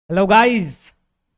Hello guys,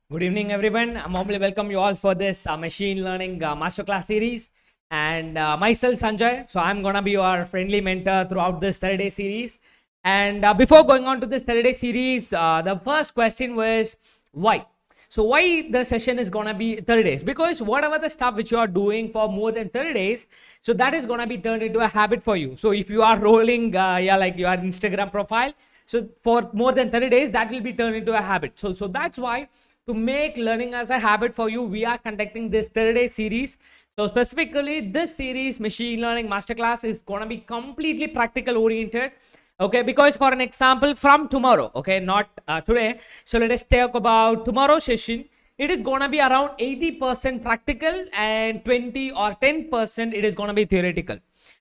good evening everyone. I'm warmly welcome you all for this machine learning masterclass series, and myself Sanjay. So I'm gonna be your friendly mentor throughout this 30-day series. And before going on to this 30-day series, the first question was why. So why the session is gonna be 30 days? Because whatever the stuff which you are doing for more than 30 days, so that is gonna be turned into a habit for you. So if you are rolling, like your Instagram profile, so for more than 30 days, that will be turned into a habit. So that's why to make learning as a habit for you, we are conducting this 30-day series. So specifically, this series, Machine Learning Masterclass, is gonna be completely practical oriented. Okay, because for an example from tomorrow, okay, not today. So let us talk about tomorrow's session. It is gonna be around 80% practical and 20 or 10% it is gonna be theoretical.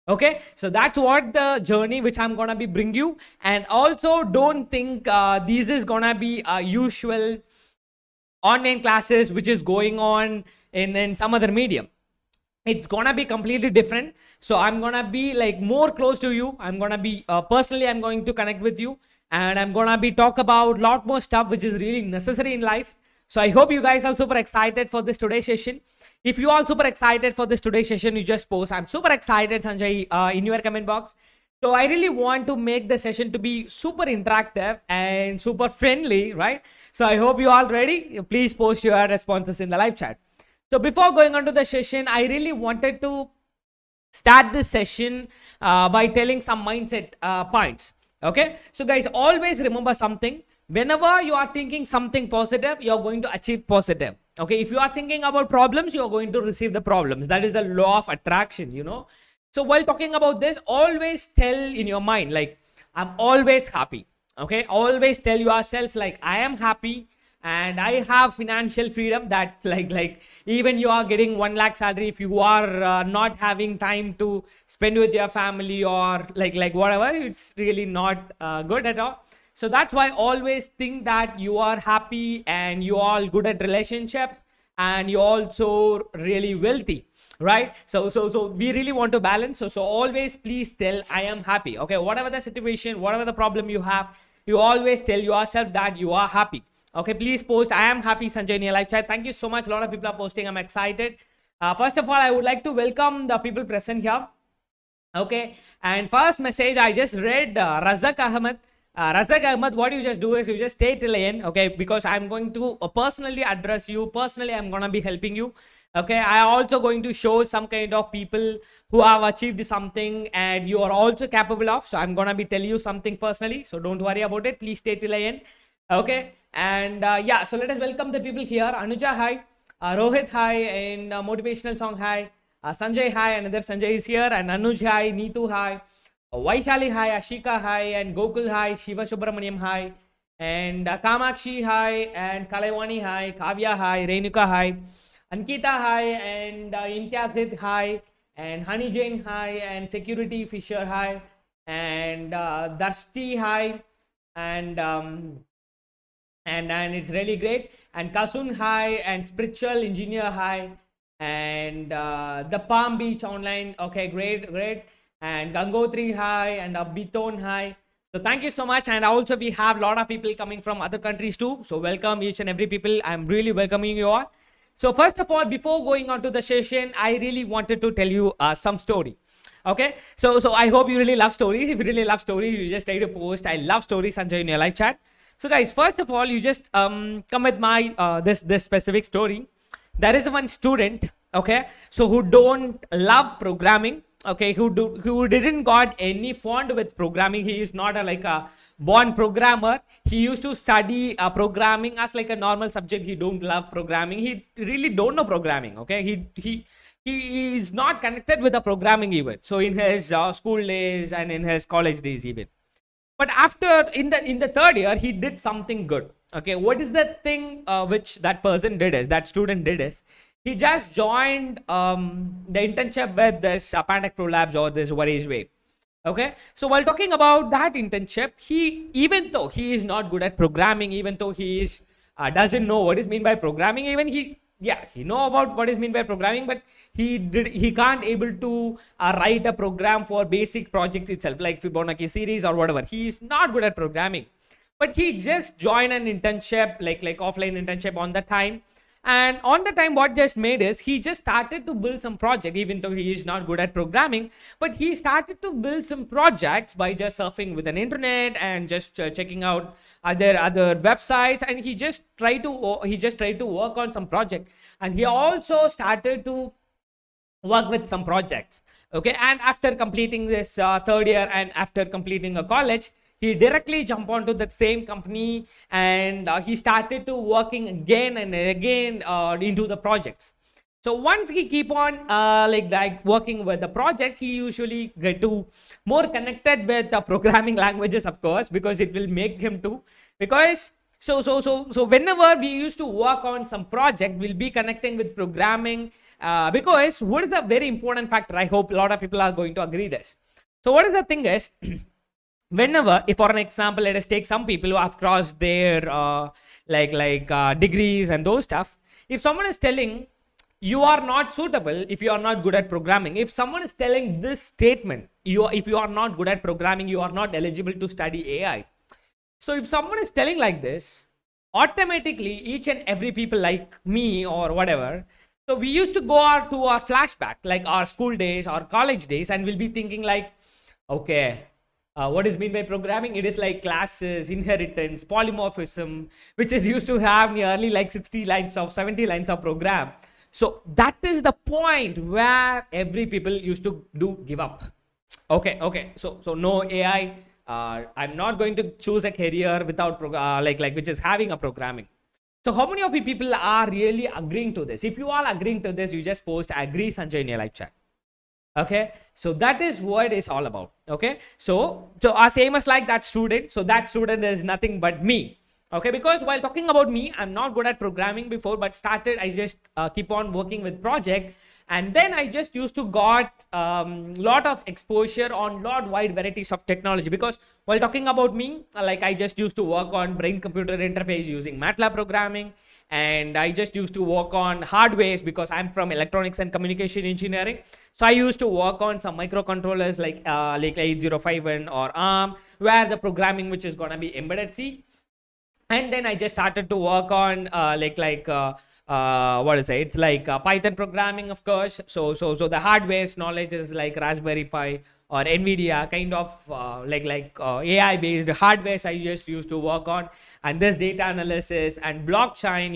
Okay, so that's what the journey which I'm gonna be bring you. And also don't think this is gonna be a usual online classes which is going on in some other medium. It's gonna be completely different. So I'm gonna be like more close to you. I'm gonna be personally, I'm going to connect with you, and I'm gonna be talk about lot more stuff which is really necessary in life. So I hope you guys are super excited for this today's session. If you are super excited for this today's session, you just post I'm super excited, Sanjay, in your comment box. So I really want to make the session to be super interactive and super friendly, right? So I hope you all ready. Please post your responses in the live chat. So before going on to the session, I really wanted to start this session by telling some mindset points. Okay, so guys, always remember something. Whenever you are thinking something positive, you're going to achieve positive. Okay, if you are thinking about problems, you're going to receive the problems. That is the law of attraction, you know. So while talking about this, always tell in your mind, like, I'm always happy. Okay, always tell yourself, like, I am happy and I have financial freedom. That like even you are getting 1 lakh salary, if you are not having time to spend with your family or like whatever, it's really not good at all. So that's why always think that you are happy and you are good at relationships and you're also really wealthy, right? So we really want to balance. So always please tell I am happy. Okay, whatever the situation, whatever the problem you have, you always tell yourself that you are happy. Okay, please post I am happy, Sanjay, in your live chat. Thank you so much. A lot of people are posting. I'm excited. First of all, I would like to welcome the people present here. Okay, and first message I just read, Razak Ahmed. Razak Ahmed, what you just do is you just stay till the end, okay, because I'm going to personally address you. Personally, I'm gonna be helping you. Okay, I also going to show some kind of people who have achieved something and you are also capable of. So I'm gonna be tell you something personally. So don't worry about it. Please stay till the end. Okay, and yeah, so let us welcome the people here. Anuja, hi. Rohit, hi. And motivational song, hi. Sanjay, hi. Another Sanjay is here. And Anuj, hi. Neetu, hi. Vaishali, hi. Ashika, hi. And Gokul, hi. Shiva Subramaniam, hi. And Kamakshi, hi. And Kalaivani, hi. Kavya, hi. Renuka, hi. Ankita, hi. And Imtiazid, hi. And Honey Jane, hi. And Security Fisher, hi. And Darshti, hi. And it's really great. And Kasun, hi. And Spiritual Engineer, hi. And the Palm Beach Online, okay, great. And Gangotri, hi. And Biton, hi. So thank you so much. And also we have a lot of people coming from other countries too. So welcome each and every people. I'm really welcoming you all. So first of all, before going on to the session, I really wanted to tell you some story. Okay, so I hope you really love stories. If you really love stories, you just try to post I love stories, Sanjay, in your live chat. So guys, first of all, you just come with my this specific story. There is one student, okay, so who don't love programming, okay, who didn't got any fond with programming. He is not like a born programmer. He used to study programming as like a normal subject. He don't love programming. He really don't know programming. Okay, he is not connected with the programming even. So in his school days and in his college days even. But after in the third year, he did something good. Okay, what is the thing which that person did is that student did is he just joined the internship with this Pantech.ai Labs or this Warriorsway. Okay, so while talking about that internship, he, even though he is not good at programming, even though he is doesn't know what is mean by programming, even he know about what is mean by programming, but he can't able to write a program for basic projects itself like Fibonacci series or whatever. He is not good at programming. but he just joined an internship, like offline internship on the time. And on the time, what just made is he just started to build some project, even though he is not good at programming, but he started to build some projects by just surfing with an internet and just checking out other websites. And he just tried to work on some project, and he also started to work with some projects. Okay, and after completing this third year and after completing a college, he directly jumped onto the same company, and he started to working again and again into the projects. So once he keep on like working with the project, he usually get to more connected with the programming languages, of course, because it will make him to, because so whenever we used to work on some project, we'll be connecting with programming, because what is the very important factor? I hope a lot of people are going to agree this. So what is the thing is, whenever, if for an example, let us take some people who have crossed their degrees and those stuff. If someone is telling you are not suitable if you are not good at programming, if someone is telling this statement, if you are not good at programming, you are not eligible to study AI. So if someone is telling like this, automatically each and every people like me or whatever, so we used to go to our flashback, like our school days, our college days, and we'll be thinking like, okay, what is meant by programming? It is like classes, inheritance, polymorphism, which is used to have nearly like 60 lines of 70 lines of program. So that is the point where every people used to give up. Okay. So no AI. I'm not going to choose a career without which is having a programming. So how many of you people are really agreeing to this? If you are agreeing to this, you just post agree Sanjay in your live chat. Okay, so that is what it's all about. Okay, so same as like that student. So that student is nothing but me. Okay, because while talking about me, I'm not good at programming before, but I just keep on working with project, and then I just used to got lot of exposure on lot wide varieties of technology. Because while talking about me, like I just used to work on brain computer interface using MATLAB programming, and I just used to work on hardwares because I'm from electronics and communication engineering. So I used to work on some microcontrollers like 8051 or ARM, where the programming which is gonna be embedded C. And then I just started to work on what is it? It's like Python programming, of course. So the hardware's knowledge is like Raspberry Pi or NVIDIA kind of AI based hardwares I just used to work on, and this data analysis and blockchain,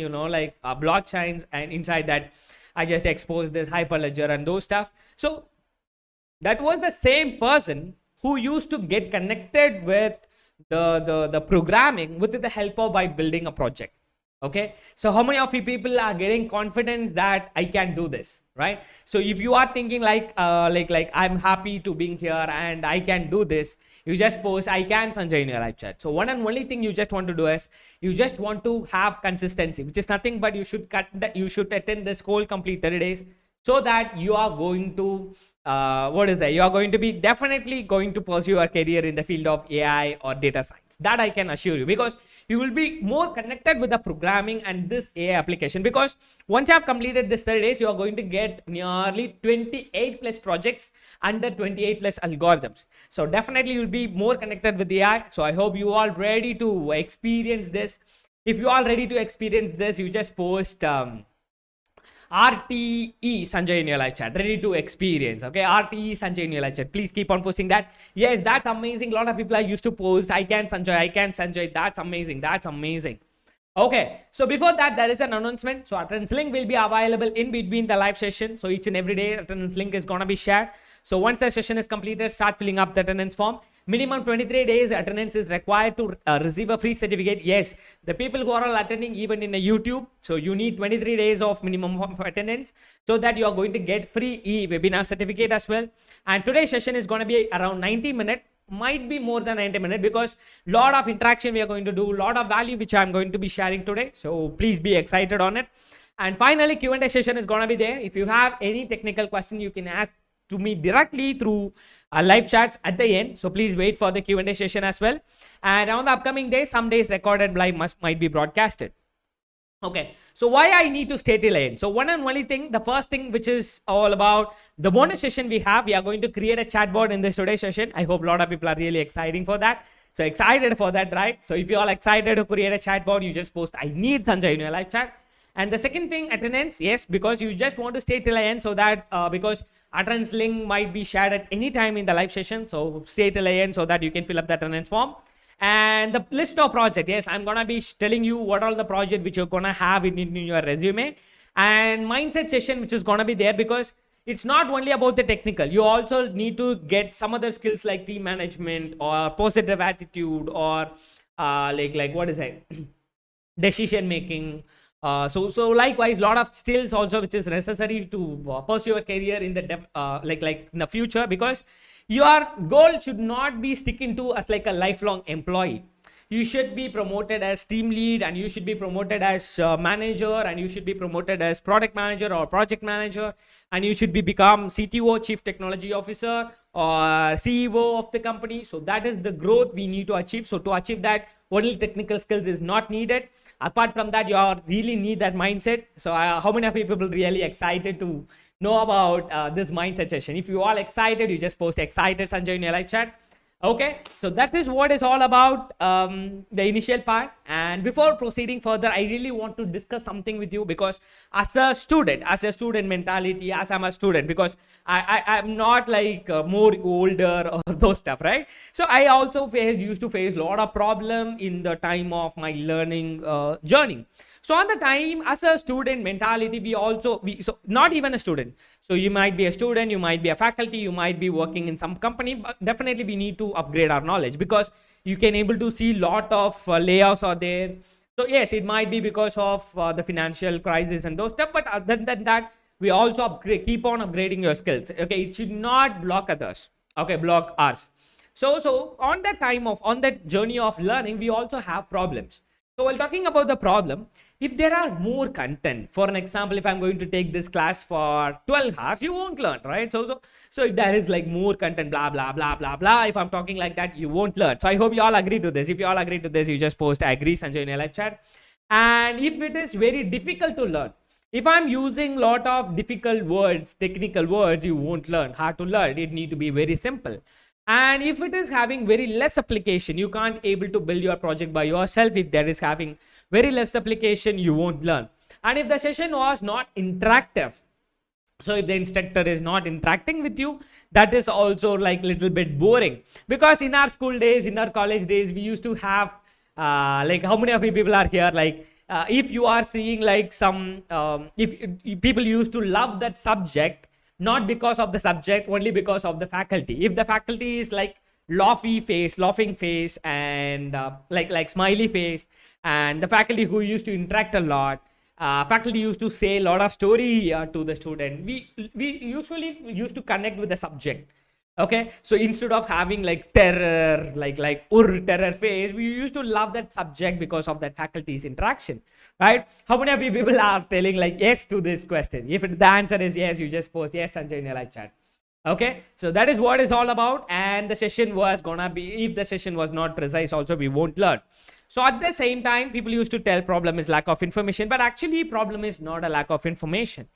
blockchains, and inside that I just exposed this hyperledger and those stuff. So that was the same person who used to get connected with the programming with the help of by building a project. Okay, so how many of you people are getting confidence that I can do this, right? So if you are thinking like I'm happy to being here and I can do this, you just post I can Sanjay in your live chat. So one and only thing you just want to do is you just want to have consistency, which is nothing but you should attend this whole complete 30 days, so that you are going to you are going to be definitely going to pursue a career in the field of AI or data science. That I can assure you, because you will be more connected with the programming and this AI application. Because once you have completed this 30 days, you are going to get nearly 28 plus projects under 28 plus algorithms. So definitely you'll be more connected with AI. So I hope you all ready to experience this. If you are ready to experience this, you just post RTE Sanjay in your live chat, ready to experience. Okay, RTE Sanjay in your live chat. Please keep on posting that. Yes, that's amazing. A lot of people are used to post I can Sanjay. That's amazing. Okay, so before that, there is an announcement. So attendance link will be available in between the live session. So each and every day attendance link is gonna be shared. So once the session is completed, start filling up the attendance form. Minimum 23 days attendance is required to receive a free certificate. Yes, the people who are all attending even in a YouTube, so you need 23 days of minimum of attendance, so that you are going to get free e-webinar certificate as well. And today's session is going to be around 90 minutes, might be more than 90 minutes, because lot of interaction we are going to do, lot of value which I'm going to be sharing today. So please be excited on it. And finally, Q&A session is going to be there. If you have any technical question, you can ask to me directly through live chats at the end. So please wait for the Q&A session as well. And on the upcoming days, some days recorded live might be broadcasted. Okay, so why I need to stay till end? So one and only thing, the first thing which is all about the bonus session we are going to create a chatbot in this today's session. I hope a lot of people are really exciting for that. So excited for that, right? So if you are excited to create a chatbot, you just post, I need Sanjay in your live chat. And the second thing, attendance, yes, because you just want to stay till the end, so that because attendance link might be shared at any time in the live session. So stay till the end so that you can fill up the attendance form. And the list of project, yes, I'm gonna be telling you what are the project which you're gonna have in your resume, and mindset session which is gonna be there, because it's not only about the technical. You also need to get some other skills like team management or positive attitude, or like what is it, decision making. So likewise, lot of skills also which is necessary to pursue your career in the like in the future, because your goal should not be sticking to as like a lifelong employee. You should be promoted as team lead, and you should be promoted as manager, and you should be promoted as product manager or project manager, and you should be become CTO, chief technology officer, or CEO of the company. So that is the growth we need to achieve. So to achieve that, only technical skills is not needed. Apart from that, you really need that mindset. So how many of you people really excited to know about this mindset session? If you all excited, you just post excited Sanjay in your live chat. Okay, so that is what is all about the initial part. And before proceeding further, I really want to discuss something with you, because as a student mentality, as I'm a student, because I'm not like more older or those stuff, right? So I also used to face a lot of problem in the time of my learning journey. So on the time, as a student mentality, so not even a student. So you might be a student, you might be a faculty, you might be working in some company, but definitely we need to upgrade our knowledge, because you can able to see lot of layoffs are there. So yes, it might be because of the financial crisis and those stuff, but other than that, we also keep on upgrading your skills. Okay, it should not block others. Okay, block us. So on that journey of learning, we also have problems. So while talking about the problem, if there are more content, for an example, if I'm going to take this class for 12 hours, you won't learn, right? So if there is like more content, blah, blah, blah, blah, blah, if I'm talking like that, you won't learn. So I hope you all agree to this. If you all agree to this, you just post, I agree, Sanjay, in your live chat. And if it is very difficult to learn, if I'm using lot of difficult words, technical words, you won't learn. Hard to learn. It need to be very simple. And if it is having very less application, you can't able to build your project by yourself. If there is having very less application, you won't learn. And if the session was not interactive, so if the instructor is not interacting with you, that is also like little bit boring. Because in our school days, in our college days, we used to have like, how many of you people are here, like if you are seeing like some if people used to love that subject, not because of the subject, only because of the faculty. If the faculty is like laughing face, and like smiley face, and the faculty who used to interact a lot, faculty used to say a lot of story to the student, we usually used to connect with the subject. Okay, so instead of having like terror, like terror face, we used to love that subject because of that faculty's interaction, right? How many of you people are telling like yes to this question? If the answer is yes, you just post yes, Sanjay, in your live chat. Okay, so that is what is all about. And the session was gonna be, if the session was not precise also, we won't learn. So at the same time, people used to tell problem is lack of information, but actually problem is not a lack of information.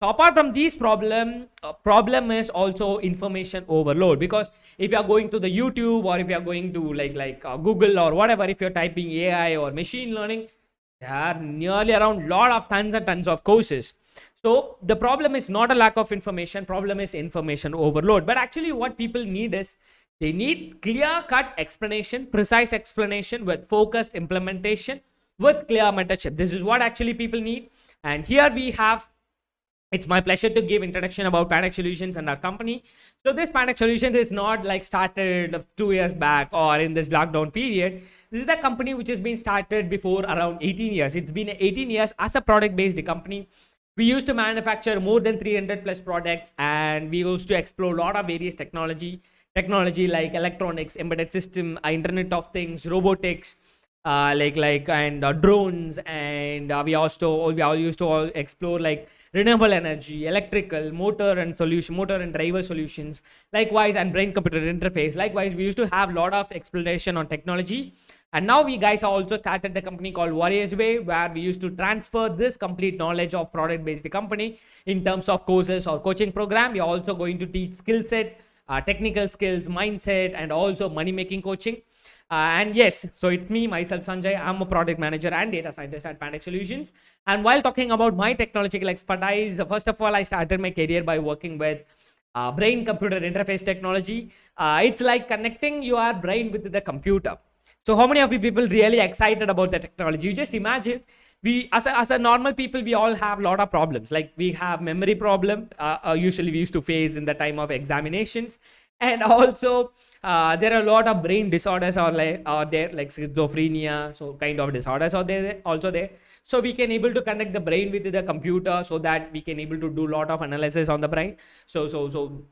So apart from these problem is also information overload. Because if you are going to the YouTube, or if you are going to like Google or whatever, if you're typing AI or machine learning, there are nearly around lot of tons and tons of courses. So the problem is not a lack of information, problem is information overload. But actually what people need is, they need clear-cut explanation, precise explanation with focused implementation with clear mentorship. This is what actually people need. And here we have, it's my pleasure to give introduction about Pantech Solutions and our company. So this Pantech Solutions is not like started 2 years back or in this lockdown period. This is the company which has been started before around 18 years. It's been 18 years as a product-based company. We used to manufacture more than 300 plus products, and we used to explore a lot of various technology like electronics, embedded system, Internet of Things, robotics, and drones, and we all used to explore like renewable energy, electrical, motor and driver solutions, likewise, and brain computer interface. Likewise, we used to have a lot of exploration on technology. And now we guys have also started the company called Warriorsway, where we used to transfer this complete knowledge of product based company in terms of courses or coaching program. We are also going to teach skill set, technical skills, mindset, and also money making coaching. And yes, so it's me, myself, Sanjay. I'm a product manager and data scientist at Pantech Solutions. And while talking about my technological expertise, first of all, I started my career by working with brain computer interface technology. It's like connecting your brain with the computer. So how many of you people really excited about the technology? You just imagine, we as a normal people, we all have a lot of problems. Like we have memory problem, usually we used to face in the time of examinations. And also there are a lot of brain disorders or there, like schizophrenia, so kind of disorders are there also there. So we can able to connect the brain with the computer so that we can able to do a lot of analysis on the brain. So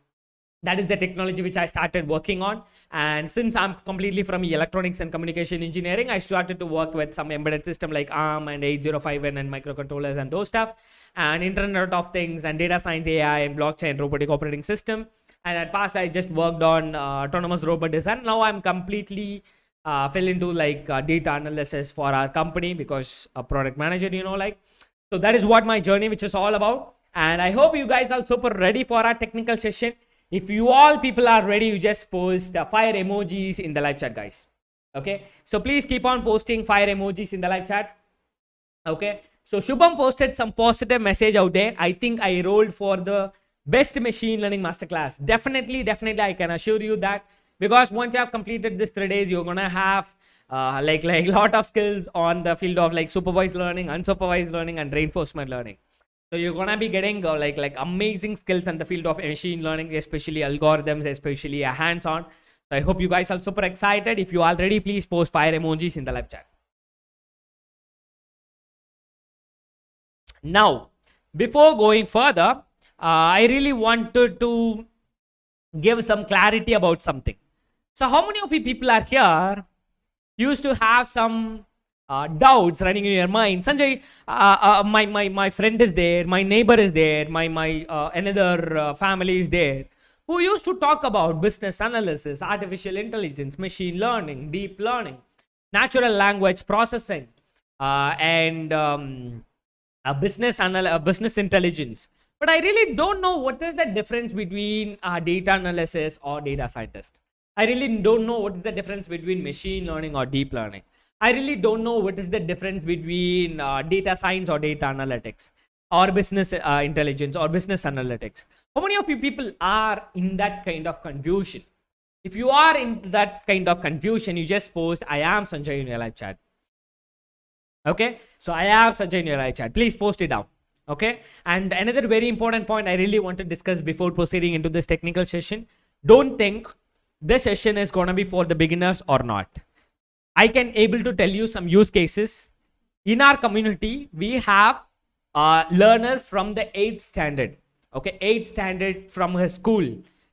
that is the technology which I started working on. And since I'm completely from electronics and communication engineering, I started to work with some embedded system like ARM and 8051 and microcontrollers and those stuff, and Internet of Things and data science, AI and blockchain robotic operating system. And at past I just worked on autonomous robot design. Now I'm completely fell into like data analysis for our company because a product manager, like. So that is what my journey which is all about. And I hope you guys are super ready for our technical session. If you all people are ready, you just post fire emojis in the live chat, guys. Okay, so please keep on posting fire emojis in the live chat. Okay, so Shubham posted some positive message out there. I think I rolled for the best machine learning masterclass. Definitely I can assure you that, because once you have completed this 3 days, you're gonna have like lot of skills on the field of like supervised learning, unsupervised learning, and reinforcement learning. So you're gonna be getting like amazing skills in the field of machine learning, especially algorithms, especially hands-on. So I hope you guys are super excited. If you are ready, please post fire emojis in the live chat. Now, before going further, I really wanted to give some clarity about something. So how many of you people are here used to have some doubts running in your mind? Sanjay, my friend is there, my neighbor is there, my another family is there, who used to talk about business analysis, artificial intelligence, machine learning, deep learning, natural language processing, and business intelligence. But I really don't know what is the difference between data analysis or data scientist. I really don't know what is the difference between machine learning or deep learning. I really don't know what is the difference between data science or data analytics, or business intelligence or business analytics. How many of you people are in that kind of confusion? If you are in that kind of confusion, you just post I am Sanjay in your live chat. Okay, so I am Sanjay in your live chat. Please post it down. Okay, and another very important point I really want to discuss before proceeding into this technical session: don't think this session is going to be for the beginners or not. I can able to tell you some use cases. In our community, we have a learner from the 8th standard. Okay, 8th standard from his school.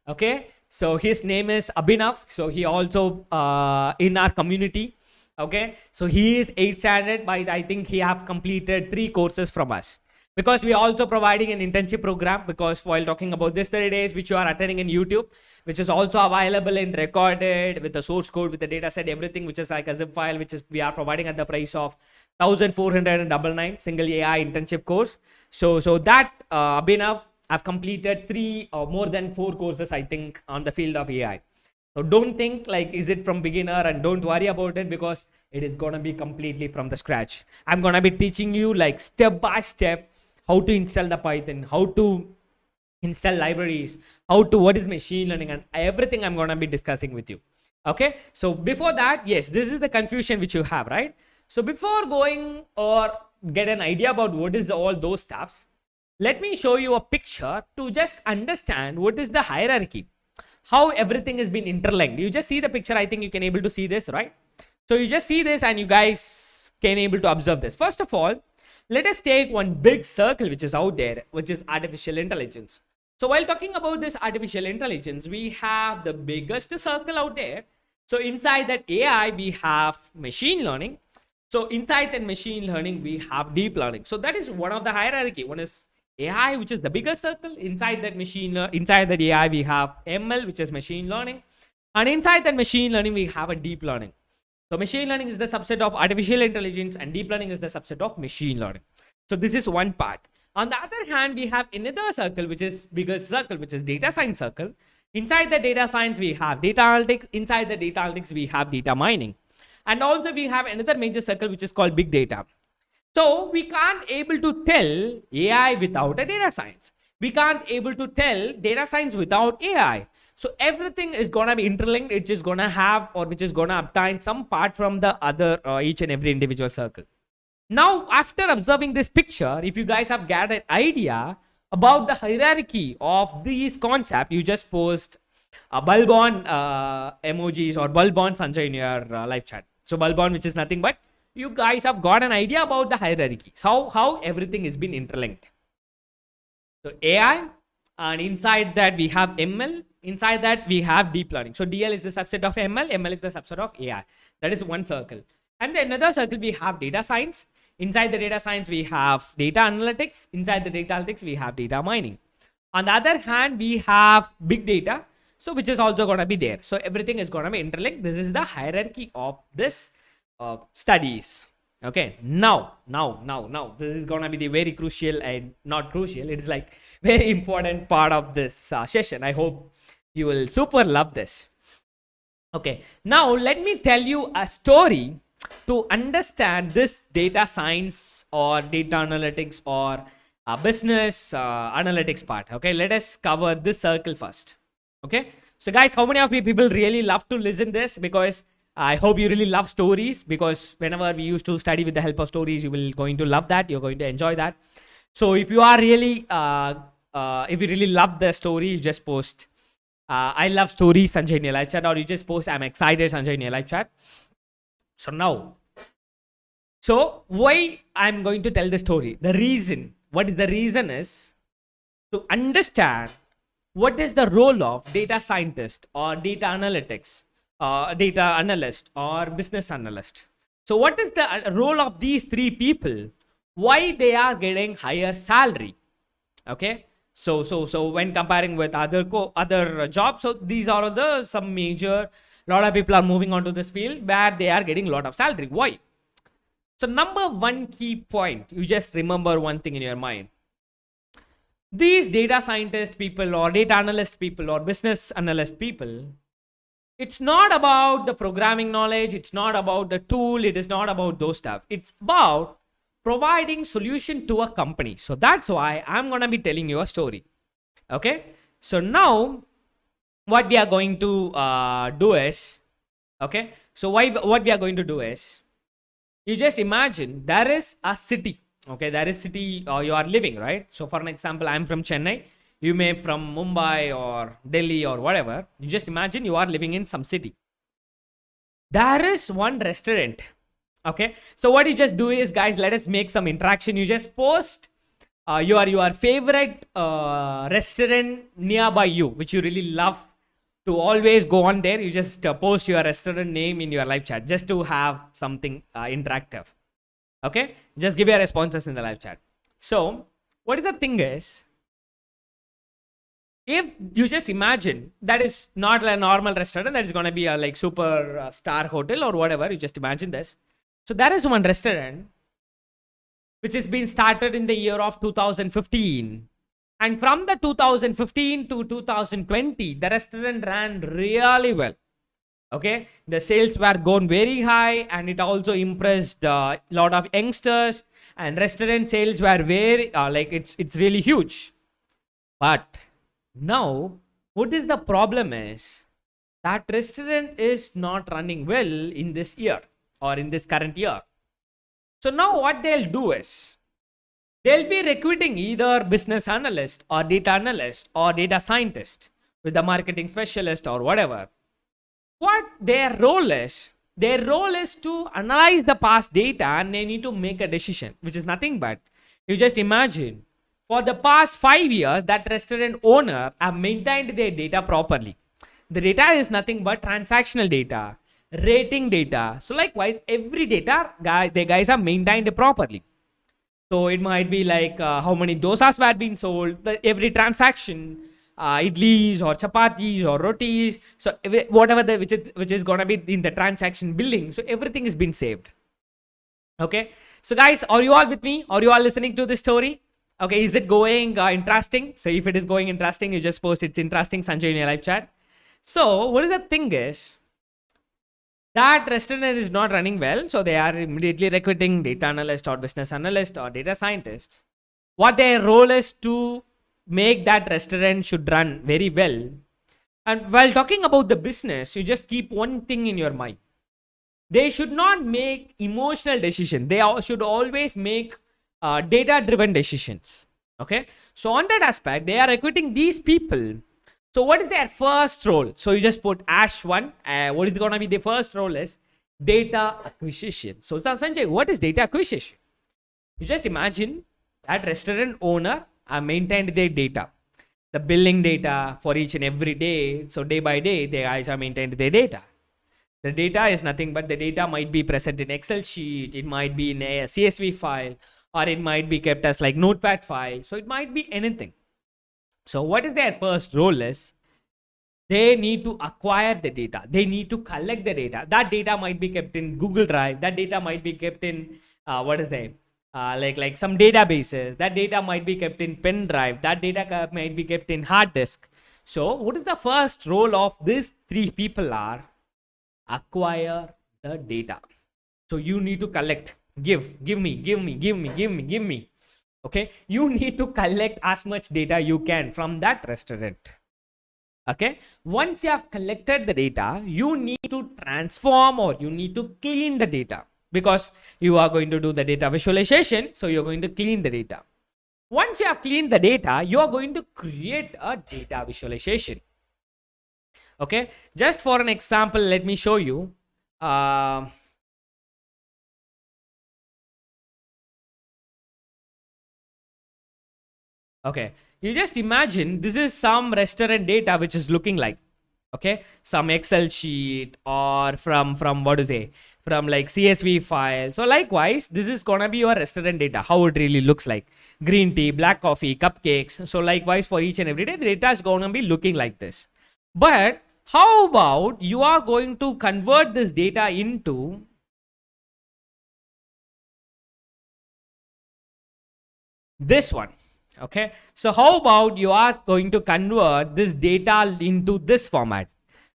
Okay, so his name is Abhinav. So he also in our community. Okay, so he is 8th standard, but I think he have completed 3 courses from us. Because we are also providing an internship program, because while talking about this 30 days which you are attending in YouTube, which is also available in recorded with the source code, with the data set, everything, which is like a zip file, which is we are providing at the price of 1,499 single AI internship course. So that Abhinav have completed 3 or more than 4 courses, I think, on the field of AI. So don't think like is it from beginner, and don't worry about it, because it is gonna be completely from the scratch. I'm gonna be teaching you like step by step how to install the Python, how to install libraries, what is machine learning, and everything I'm going to be discussing with you. Okay, so before that, yes, this is the confusion which you have, right? So before going or get an idea about what is all those stuffs, let me show you a picture to just understand what is the hierarchy, how everything has been interlinked. You just see the picture. I think you can able to see this, right? So you just see this and you guys can able to observe this. First of all, let us take one big circle which is out there, which is artificial intelligence. So while talking about this artificial intelligence, we have the biggest circle out there. So inside that AI, we have machine learning. So inside that machine learning, we have deep learning. So that is one of the hierarchy. One is AI, which is the biggest circle. Inside that inside that AI, we have ML, which is machine learning. And inside that machine learning, we have a deep learning. So machine learning is the subset of artificial intelligence, and deep learning is the subset of machine learning. So this is one part. On the other hand, we have another circle, which is bigger circle, which is data science circle. Inside the data science, we have data analytics. Inside the data analytics, we have data mining. And also we have another major circle, which is called big data. So we can't able to tell AI without a data science. We can't able to tell data science without AI. So everything is going to be interlinked. It's just going to have, or which is going to obtain some part from the other, each and every individual circle. Now, after observing this picture, if you guys have got an idea about the hierarchy of these concepts, you just post a bulb on emojis or bulb on Sanjay in your live chat. So bulb on, which is nothing but you guys have got an idea about the hierarchy, how everything has been interlinked. So AI, and inside that we have ML, inside that we have deep learning. So DL is the subset of ML, ML is the subset of AI. That is one circle. And then another circle we have data science. Inside the data science we have data analytics. Inside the data analytics we have data mining. On the other hand, we have big data, so which is also going to be there. So everything is going to be interlinked. This is the hierarchy of this studies. Okay, now this is going to be the very crucial, and not crucial, it is like very important part of this session. I hope you will super love this. Okay, now let me tell you a story to understand this data science or data analytics or business analytics part. Okay, let us cover this circle first. Okay, so guys, how many of you people really love to listen this? Because I hope you really love stories, because whenever we used to study with the help of stories, you will going to love that. You're going to enjoy that. So if you are really, if you really love the story, you just post, I love stories Sanjay in your live chat, or you just post, I'm excited Sanjay in your live chat. So now, so why I'm going to tell the story? The reason, what is the reason is to understand what is the role of data scientist or data analytics, data analyst or business analyst. So what is the role of these three people? Why they are getting higher salary? Okay. So when comparing with other jobs, so these are the some major, lot of people are moving on to this field where they are getting a lot of salary. Why? So number one key point, you just remember one thing in your mind. These data scientist people or data analyst people or business analyst people, it's not about the programming knowledge. It's not about the tool. It is not about those stuff. It's about providing solution to a company. So that's why I'm going to be telling you a story. Okay. So now what we are going to do is, okay. So what we are going to do is, you just imagine there is a city. Okay. There is city you are living, right? So for an example, I'm from Chennai. You may from Mumbai or Delhi or whatever. You just imagine you are living in some city. There is one restaurant. Okay. So what you just do is, guys, let us make some interaction. You just post your favorite restaurant nearby you, which you really love to always go on there. You just post your restaurant name in your live chat just to have something interactive. Okay. Just give your responses in the live chat. So what is the thing is, if you just imagine that is not a normal restaurant, that is going to be a like super star hotel or whatever, you just imagine this. So there is one restaurant which has been started in the year of 2015. And from the 2015 to 2020, the restaurant ran really well. Okay. The sales were gone very high, and it also impressed a lot of youngsters, and restaurant sales were very, like it's really huge. But now, what is the problem is that restaurant is not running well in this year or in this current year. So now what they'll do is, they'll be recruiting either business analyst or data analyst or data scientist with the marketing specialist or whatever. What their role is to analyze the past data, and they need to make a decision, which is nothing but, you just imagine, for the past 5 years, that restaurant owner have maintained their data properly. The data is nothing but transactional data, rating data. So likewise, every data, the guys are maintained properly. So it might be like how many dosas were being sold, every transaction, idlis or chapatis or rotis. So whatever which is going to be in the transaction billing. So everything has been saved. Okay. So guys, are you all with me? Are you all listening to this story? Okay, is it going interesting? So if it is going interesting, you just post it's interesting, Sanjay, in your live chat. So what is the thing is, that restaurant is not running well, so they are immediately recruiting data analyst or business analyst or data scientists. What their role is to make that restaurant should run very well. And while talking about the business, you just keep one thing in your mind. They should not make emotional decisions. They should always make data driven decisions. Okay, so on that aspect, they are recruiting these people. So what is their first role? So you just put ash one. What is going to be the first role is data acquisition. So Sanjay, what is data acquisition? You just imagine that restaurant owner maintained their data, the billing data for each and every day. So day by day, they guys are maintained their data. The data is nothing but the data might be present in Excel sheet, it might be in a CSV file, or it might be kept as like notepad file. So it might be anything. So what is their first role is, they need to acquire the data. They need to collect the data. That data might be kept in Google Drive. That data might be kept in, like some databases. That data might be kept in pen drive. That data might be kept in hard disk. So what is the first role of these three people are? Acquire the data. So you need to collect, give me. Okay, you need to collect as much data you can from that restaurant. Okay, once you have collected the data, you need to transform or you need to clean the data, because you are going to do the data visualization. So you're going to clean the data. Once you have cleaned the data, you are going to create a data visualization. Okay, just for an example, let me show you. Okay, you just imagine this is some restaurant data which is looking like, okay, some Excel sheet or from what to say, from like CSV file. So likewise, this is gonna be your restaurant data, how it really looks like. Green tea, black coffee, cupcakes. So likewise, for each and every day, the data is gonna be looking like this. But how about you are going to convert this data into this one? Okay, so how about you are going to convert this data into this format,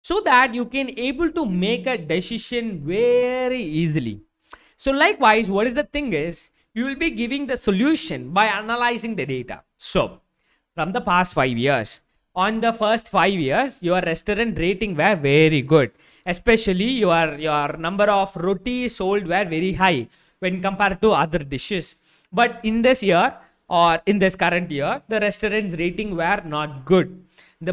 so that you can able to make a decision very easily. So likewise, what is the thing is, you will be giving the solution by analyzing the data. So from the past 5 years, on the first 5 years, your restaurant rating were very good, especially your number of rotis sold were very high when compared to other dishes. But in this year, or in this current year, the restaurant's rating were not good.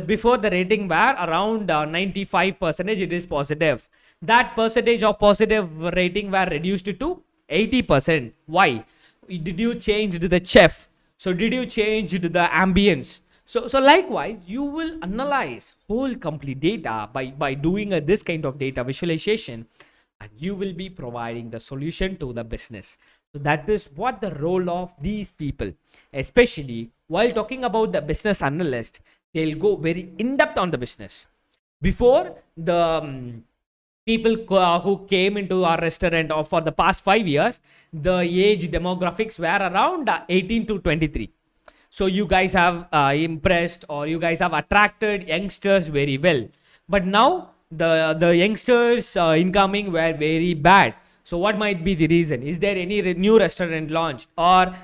Before the rating were around 95%, it is positive. That percentage of positive rating were reduced to 80%. Why? Did you change the chef? So did you change the ambience? So likewise, you will analyze whole complete data by doing this kind of data visualization, and you will be providing the solution to the business. So that is what the role of these people, especially while talking about the business analyst, they'll go very in depth on the business. Before, the people who came into our restaurant or for the past 5 years, the age demographics were around 18 to 23. So you guys have impressed, or you guys have attracted youngsters very well. But now the youngsters incoming were very bad. So what might be the reason? Is there any new restaurant launched, or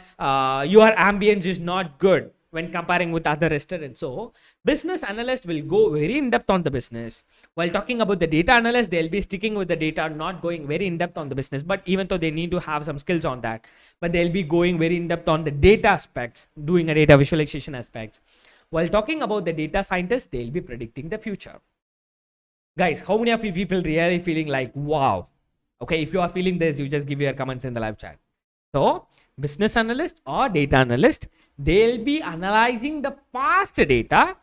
your ambience is not good when comparing with other restaurants? So business analyst will go very in depth on the business. While talking about the data analyst, they'll be sticking with the data, not going very in depth on the business. But even though they need to have some skills on that, but they'll be going very in depth on the data aspects, doing a data visualization aspects. While talking about the data scientists, they'll be predicting the future. Guys, how many of you people really feeling like, wow? Okay, if you are feeling this, you just give your comments in the live chat. So business analyst or data analyst, they'll be analyzing the past data.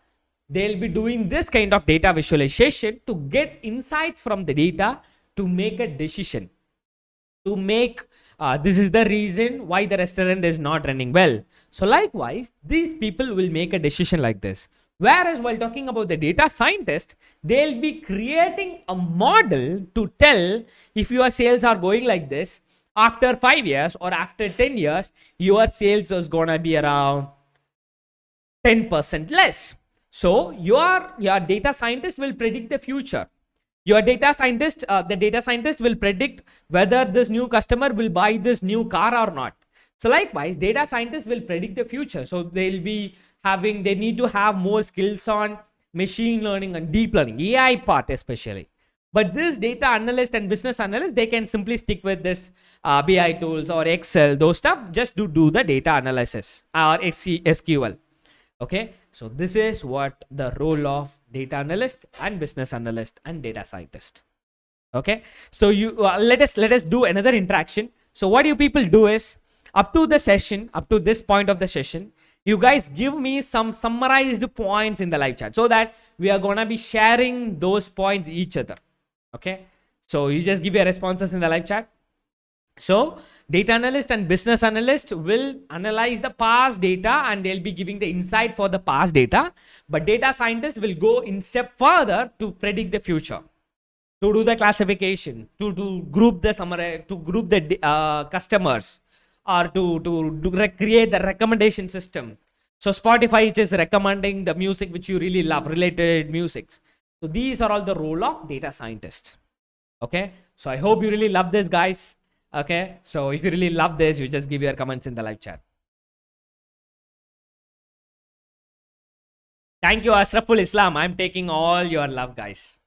They'll be doing this kind of data visualization to get insights from the data to make a decision. To make, this is the reason why the restaurant is not running well. So likewise, these people will make a decision like this. Whereas while talking about the data scientist, they'll be creating a model to tell if your sales are going like this, after 5 years or after 10 years, your sales is going to be around 10% less. So your data scientist will predict the future. Your data scientist, the data scientist will predict whether this new customer will buy this new car or not. So likewise, data scientists will predict the future. So they'll be having, they need to have more skills on machine learning and deep learning, AI part especially. But this data analyst and business analyst, they can simply stick with this BI tools or Excel, those stuff, just to do the data analysis or SQL. Okay, so this is what the role of data analyst and business analyst and data scientist. Okay, so you let us do another interaction. So what you people do is, up to the session, up to this point of the session, you guys give me some summarized points in the live chat, so that we are gonna be sharing those points each other. Okay, so you just give your responses in the live chat. So data analyst and business analyst will analyze the past data and they'll be giving the insight for the past data. But data scientist will go in step further to predict the future, to do the classification, to group the summary, to group the customers, or to create the recommendation system. So Spotify is recommending the music which you really love, related musics. So these are all the role of data scientist. Okay, so I hope you really love this, guys. Okay, so if you really love this, you just give your comments in the live chat. Thank you, Ashraful Islam. I'm taking all your love, guys.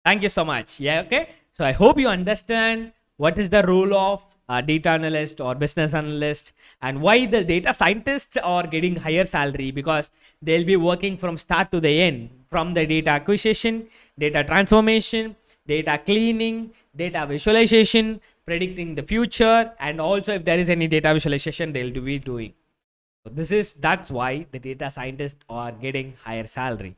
Thank you so much. Yeah, okay. So I hope you understand what is the role of a data analyst or business analyst, and why the data scientists are getting higher salary, because they'll be working from start to the end, from the data acquisition, data transformation, data cleaning, data visualization, predicting the future, and also if there is any data visualization, they'll be doing. So that's why the data scientists are getting higher salary.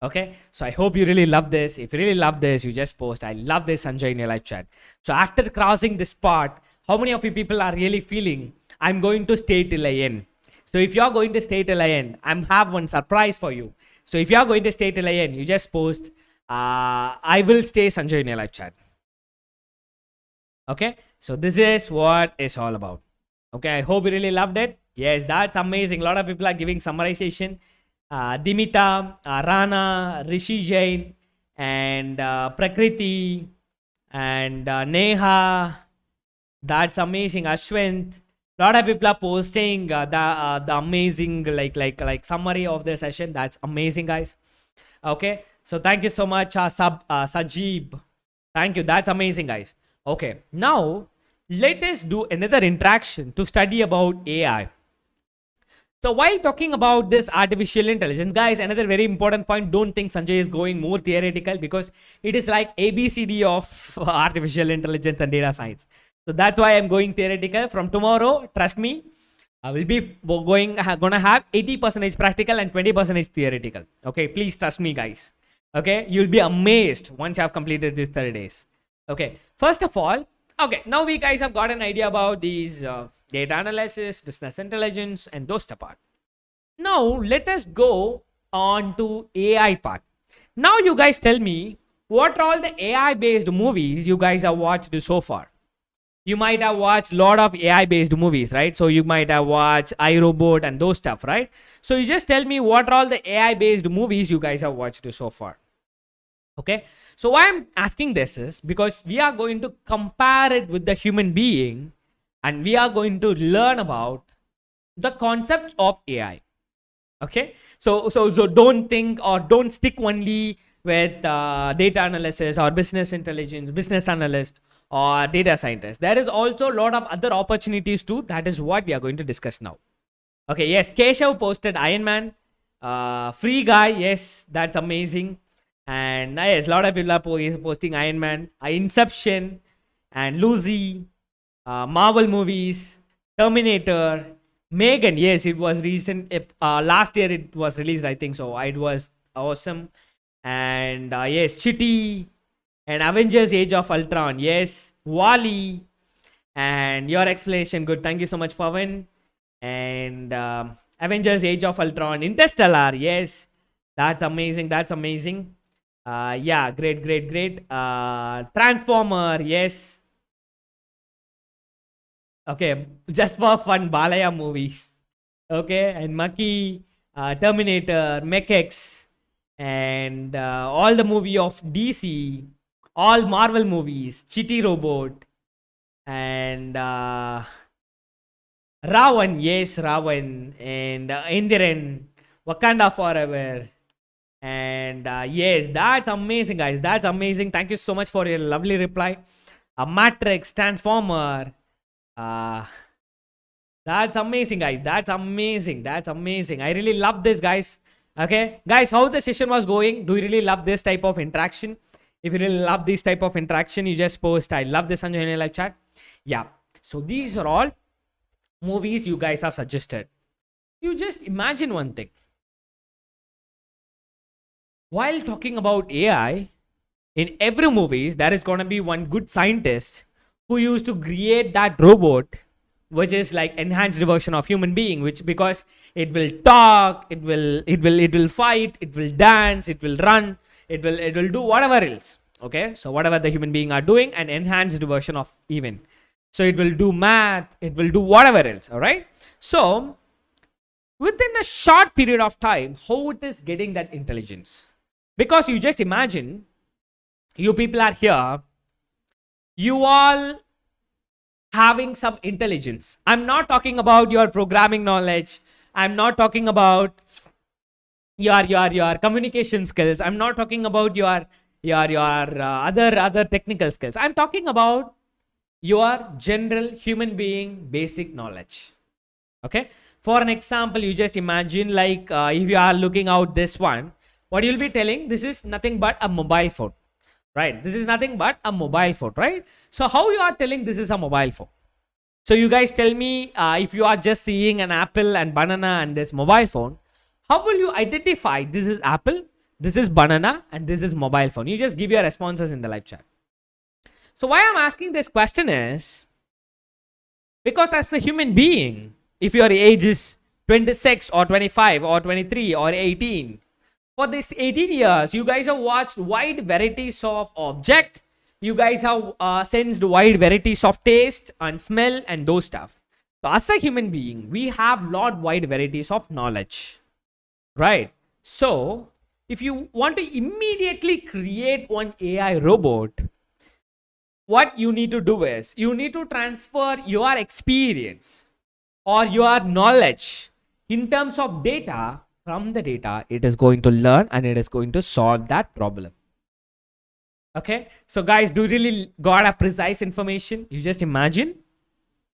Okay, so I hope you really love this. If you really love this, you just post "I love this, Sanjay" in your live chat. So after crossing this part, how many of you people are really feeling I'm going to stay till I end? So if you're going to stay till I end, I have one surprise for you. So if you're going to stay till I end, you just post "I will stay, Sanjay" in your live chat. Okay, so this is what it's all about. Okay, I hope you really loved it. Yes, that's amazing. A lot of people are giving summarization. Dimita, Rana, Rishi Jain, and Prakriti, and Neha. That's amazing. Ashwint. A lot of people are posting the amazing like summary of the session. That's amazing, guys. Okay, so thank you so much, Sajib. Thank you. That's amazing, guys. Okay, now let us do another interaction to study about AI. So while talking about this artificial intelligence, guys, another very important point, don't think Sanjay is going more theoretical, because it is like ABCD of artificial intelligence and data science. So that's why I'm going theoretical. From tomorrow, trust me, I will be gonna have 80% practical and 20% theoretical. Okay, please trust me, guys. Okay, you'll be amazed once you have completed these 30 days. Okay, first of all, okay, now we guys have got an idea about these data analysis, business intelligence, and those part. Now let us go on to AI part. Now you guys tell me, what are all the AI based movies you guys have watched so far? You might have watched a lot of AI based movies, right? So you might have watched iRobot and those stuff, right? So you just tell me, what are all the AI based movies you guys have watched so far? Okay, so why I'm asking this is because we are going to compare it with the human being, and we are going to learn about the concepts of AI. Okay, so don't think or don't stick only with data analysis or business intelligence, business analyst, or data scientist. There is also a lot of other opportunities too. That is what we are going to discuss now. Okay, yes, Keshav posted Iron Man, Free Guy. Yes, that's amazing. And yes, a lot of people are posting Iron Man, Inception, and Lucy, Marvel movies, Terminator, Megan. Yes, it was recent. Last year it was released, I think so. It was awesome. And yes, Chitty, and Avengers Age of Ultron. Yes, Wally, and your explanation good. Thank you so much, Pavan. And Avengers Age of Ultron, Interstellar. Yes, that's amazing. That's amazing. Yeah, great. Transformer. Yes. Okay, just for fun, Balaya movies. Okay, and Maki, Terminator, Mech-X, and all the movie of DC, all Marvel movies, Chitty Robot, and Ravan, yes, Ravan, and Indiran, Wakanda Forever. And yes, that's amazing, guys. That's amazing. Thank you so much for your lovely reply. A Matrix, Transformer. Uh, that's amazing, guys. That's amazing. That's amazing. I really love this, guys. Okay, guys, how the session was going? Do you really love this type of interaction? If you really love this type of interaction, you just post, I love this on your live chat. Yeah. So these are all movies you guys have suggested. You just imagine one thing. While talking about AI, in every movies, there is going to be one good scientist who used to create that robot, which is like enhanced version of human being, which because it will talk, it will fight, it will dance, it will run, it will do whatever else. Okay, so whatever the human being are doing, an enhanced version of even. So it will do math, it will do whatever else. All right. So within a short period of time, how it is getting that intelligence? Because you just imagine, you people are here, you all having some intelligence. I'm not talking about your programming knowledge. I'm not talking about your communication skills. I'm not talking about your other technical skills. I'm talking about your general human being basic knowledge. Okay. For an example, you just imagine like if you are looking out this one, what you'll be telling, this is nothing but a mobile phone, right? This is nothing but a mobile phone, right? So how you are telling this is a mobile phone? So you guys tell me, if you are just seeing an apple and banana and this mobile phone, how will you identify this is apple, this is banana, and this is mobile phone? You just give your responses in the live chat. So why I'm asking this question is because as a human being, if your age is 26 or 25 or 23 or 18, for this 18 years, you guys have watched wide varieties of object. You guys have sensed wide varieties of taste and smell and those stuff. So as a human being, we have lot wide varieties of knowledge, right? So if you want to immediately create one AI robot, what you need to do is you need to transfer your experience or your knowledge in terms of data. From the data, it is going to learn and it is going to solve that problem. Okay, so guys, do you really got a precise information? You just imagine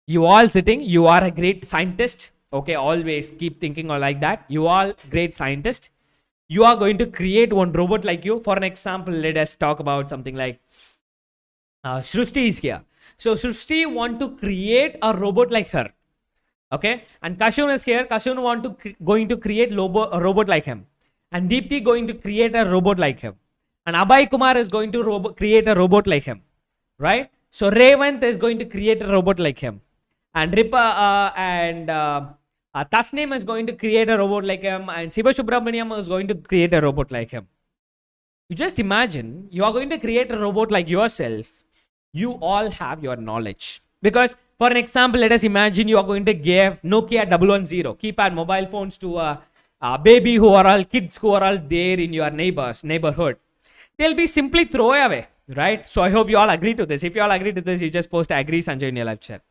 you all sitting, you are a great scientist. Okay, always keep thinking or like that. You all great scientist. You are going to create one robot like you. For an example, let us talk about something like Shrusti is here. So Shrusti want to create a robot like her. Okay, and Kashun is here. Kashun going to create a robot like him, and Deepthi going to create a robot like him, and Abhay Kumar is going to create a robot like him, right? So Revant is going to create a robot like him, and Ripa and Tasnim is going to create a robot like him, and Siva Subramaniam is going to create a robot like him. You just imagine you are going to create a robot like yourself. You all have your knowledge. Because for an example, let us imagine you are going to give Nokia 110 keypad mobile phones to a baby who are all kids who are all there in your neighborhood. They'll be simply throw away, right? So I hope you all agree to this. If you all agree to this, you just post agree Sanjay in your live chat.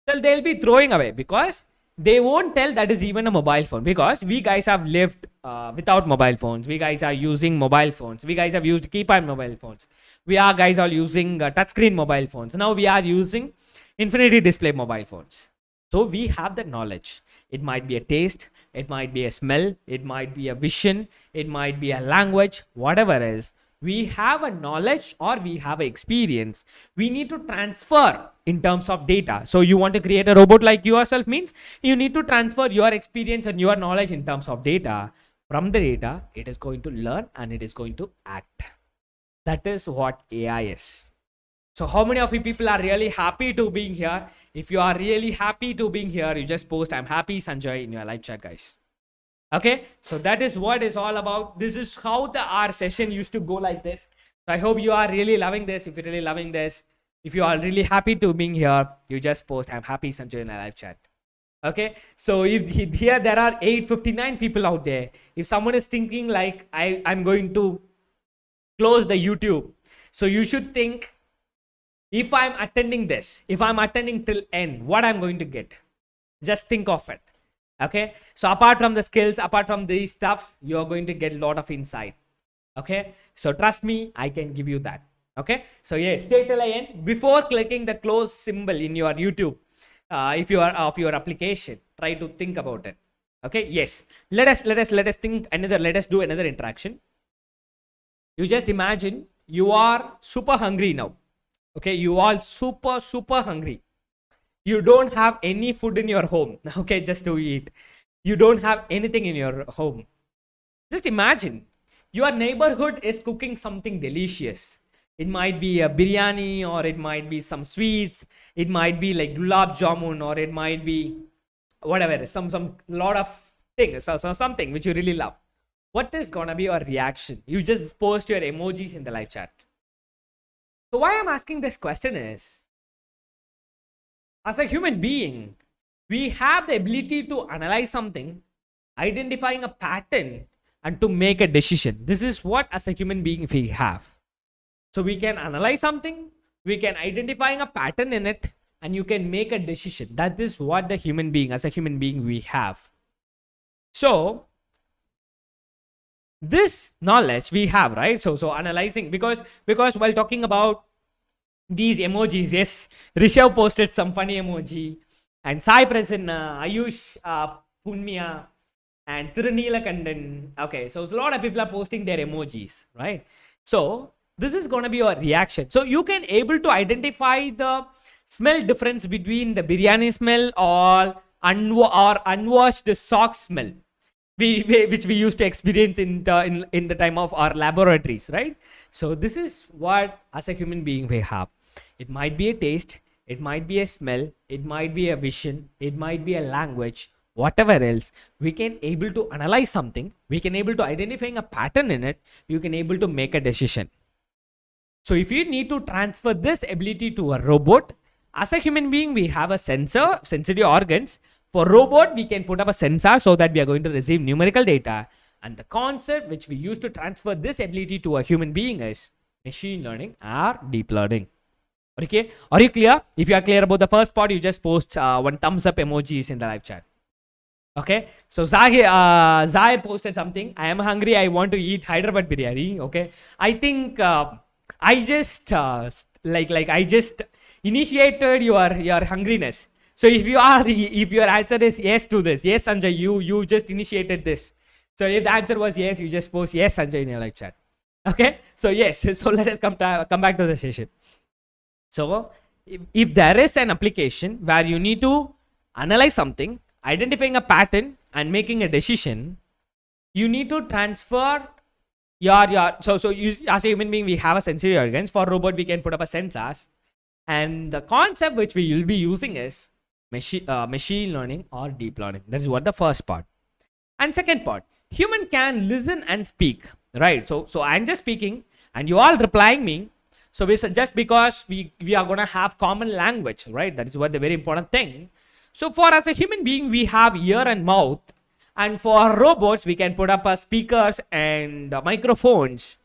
Well, they'll be throwing away because they won't tell that is even a mobile phone, because we guys have lived without mobile phones. We guys are using mobile phones. We guys have used keypad mobile phones. We are guys all using touchscreen mobile phones. Now we are using infinity display mobile phones. So we have that knowledge. It might be a taste, it might be a smell, it might be a vision, it might be a language, whatever else. We have a knowledge or we have an experience. We need to transfer in terms of data. So you want to create a robot like yourself means you need to transfer your experience and your knowledge in terms of data. From the data, it is going to learn and it is going to act. That is what AI is. So how many of you people are really happy to being here? If you are really happy to being here, you just post I'm happy Sanjay in your live chat, guys. Okay, so that is what it's all about. This is how our session used to go like this. So I hope you are really loving this. If you're really loving this, If you are really happy to being here, you just post I'm happy Sanjay in a live chat. Okay, so if here there are 859 people out there, if someone is thinking like I'm going to close the YouTube, so you should think, if I'm attending this, if I'm attending till end, what I'm going to get. Just think of it. Okay, so apart from the skills, apart from these stuffs, you're going to get a lot of insight. Okay, so trust me, I can give you that. Okay, so yes, stay till I end. Before clicking the close symbol in your YouTube, if you are of your application, try to think about it. Okay, yes, let us think another, let us do another interaction. You just imagine you are super hungry now. Okay, you are super hungry. You don't have any food in your home. Okay, just to eat. You don't have anything in your home. Just imagine your neighborhood is cooking something delicious. It might be a biryani, or it might be some sweets. It might be like gulab jamun, or it might be whatever, some lot of things, so something which you really love. What is gonna be your reaction? You just post your emojis in the live chat. So why I'm asking this question is, as a human being, we have the ability to analyze something, identifying a pattern, and to make a decision. This is what as a human being we have. So we can analyze something, we can identifying a pattern in it, and you can make a decision. That is what the human being, as a human being, we have. So this knowledge we have, right? So analyzing, because while talking about these emojis, yes, Rishabh posted some funny emoji, and Sai Prasanna, Ayush, Punmya, and Tirunila. Okay, so a lot of people are posting their emojis, right? So this is going to be your reaction. So you can able to identify the smell difference between the biryani smell or unwashed sock smell, which we used to experience in the time of our laboratories, right? So this is what as a human being we have. It might be a taste, it might be a smell, it might be a vision, it might be a language, whatever else. We can able to analyze something, we can able to identifying a pattern in it, you can able to make a decision. So if you need to transfer this ability to a robot, as a human being, we have a sensor, sensory organs. For robot, we can put up a sensor so that we are going to receive numerical data. And the concept which we use to transfer this ability to a human being is machine learning or deep learning. Okay, are you clear? If you are clear about the first part, you just post one thumbs up emojis in the live chat. Okay, so Zahir posted something. I am hungry. I want to eat Hyderabad biryani. Okay, I think I just I just initiated your hungriness. So if your answer is yes to this, yes Sanjay, you just initiated this. So if the answer was yes, you just post yes Sanjay in your live chat. Okay, so yes, so let us come back to the session. So if there is an application where you need to analyze something, identifying a pattern and making a decision, you need to transfer so you, as a human being, we have a sensory organs. For robot, we can put up a sensors, and the concept which we will be using is machine learning or deep learning. That is what the first part. And second part, human can listen and speak, right? So I'm just speaking and you all replying me. So just because we are going to have common language, right? That is what the very important thing. So for as a human being, we have ear and mouth. And for robots, we can put up speakers and microphones.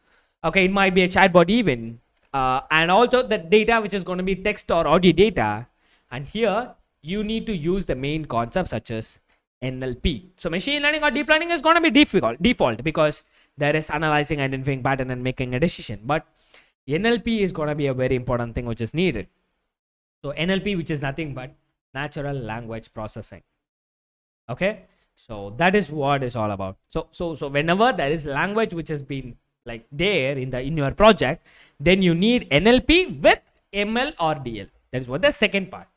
Okay, it might be a chatbot even. And also the data which is going to be text or audio data. And here you need to use the main concepts such as NLP. So machine learning or deep learning is going to be default because there is analyzing, identifying pattern and making a decision. But NLP is going to be a very important thing which is needed. So NLP, which is nothing but natural language processing. Okay, so that is what it's all about. So whenever there is language which has been like there in your project, then you need NLP with ML or DL. That is what the second part.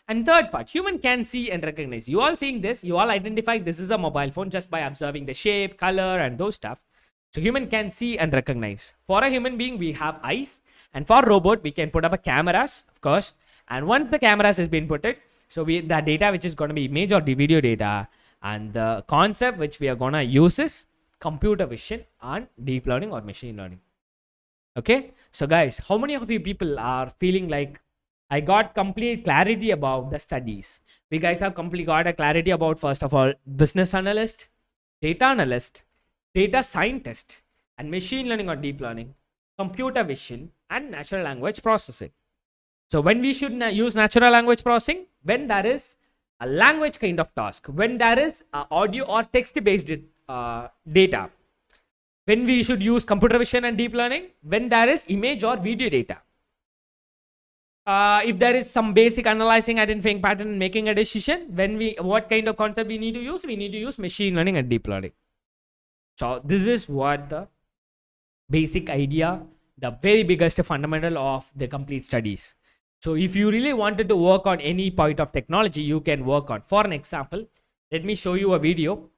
And third part, human can see and recognize. You all seeing this, you all identify this is a mobile phone just by observing the shape, color, and those stuff. So human can see and recognize. For a human being, we have eyes, and for robot, we can put up a cameras, of course. And once the cameras has been put it, so the data which is going to be image or the video data, and the concept which we are going to use is computer vision and deep learning or machine learning. Okay, so guys, how many of you people are feeling like I got complete clarity about the studies. We guys have complete got a clarity about, first of all, business analyst, data analyst, data scientist, and machine learning or deep learning, computer vision, and natural language processing. So when we should use natural language processing, when there is a language kind of task, when there is audio or text based data, when we should use computer vision and deep learning, when there is image or video data. If there is some basic analyzing, identifying pattern, making a decision, what kind of concept we need to use? We need to use machine learning and deep learning. So this is what the basic idea, the very biggest fundamental of the complete studies. So if you really wanted to work on any point of technology, you can work on. For an example, let me show you a video.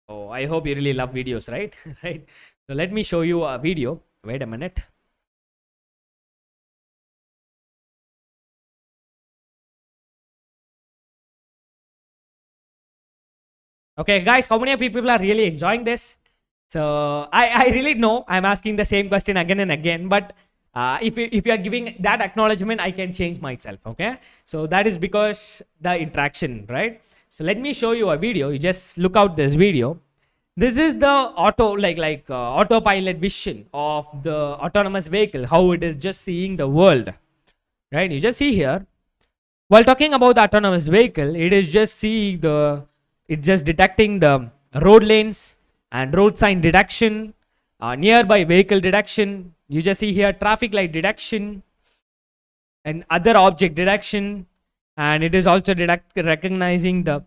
Oh, I hope you really love videos, right? Right. So let me show you a video. Wait a minute. Okay, guys, how many of you people are really enjoying this? So I really know I'm asking the same question again and again, but if you are giving that acknowledgement, I can change myself. Okay, so that is because the interaction, right? So let me show you a video. You just look out this video. This is the autopilot vision of the autonomous vehicle, how it is just seeing the world, right? You just see here, while talking about the autonomous vehicle, it is just seeing it's just detecting the road lanes and road sign detection, nearby vehicle detection. You just see here traffic light detection and other object detection, and it is also recognizing the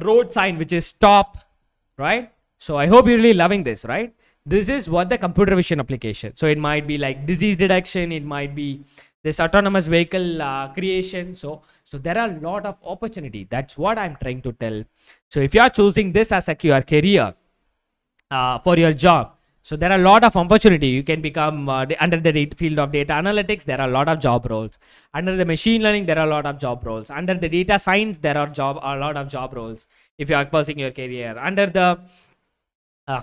road sign which is stop, right? So I hope you're really loving this, right? This is what the computer vision application. So it might be like disease detection, it might be this autonomous vehicle creation. So there are a lot of opportunity. That's what I'm trying to tell. So if you are choosing this as your career for your job, so there are a lot of opportunity. You can become under the field of data analytics. There are a lot of job roles. Under the machine learning, there are a lot of job roles. Under the data science, there are a lot of job roles. If you are pursuing your career under the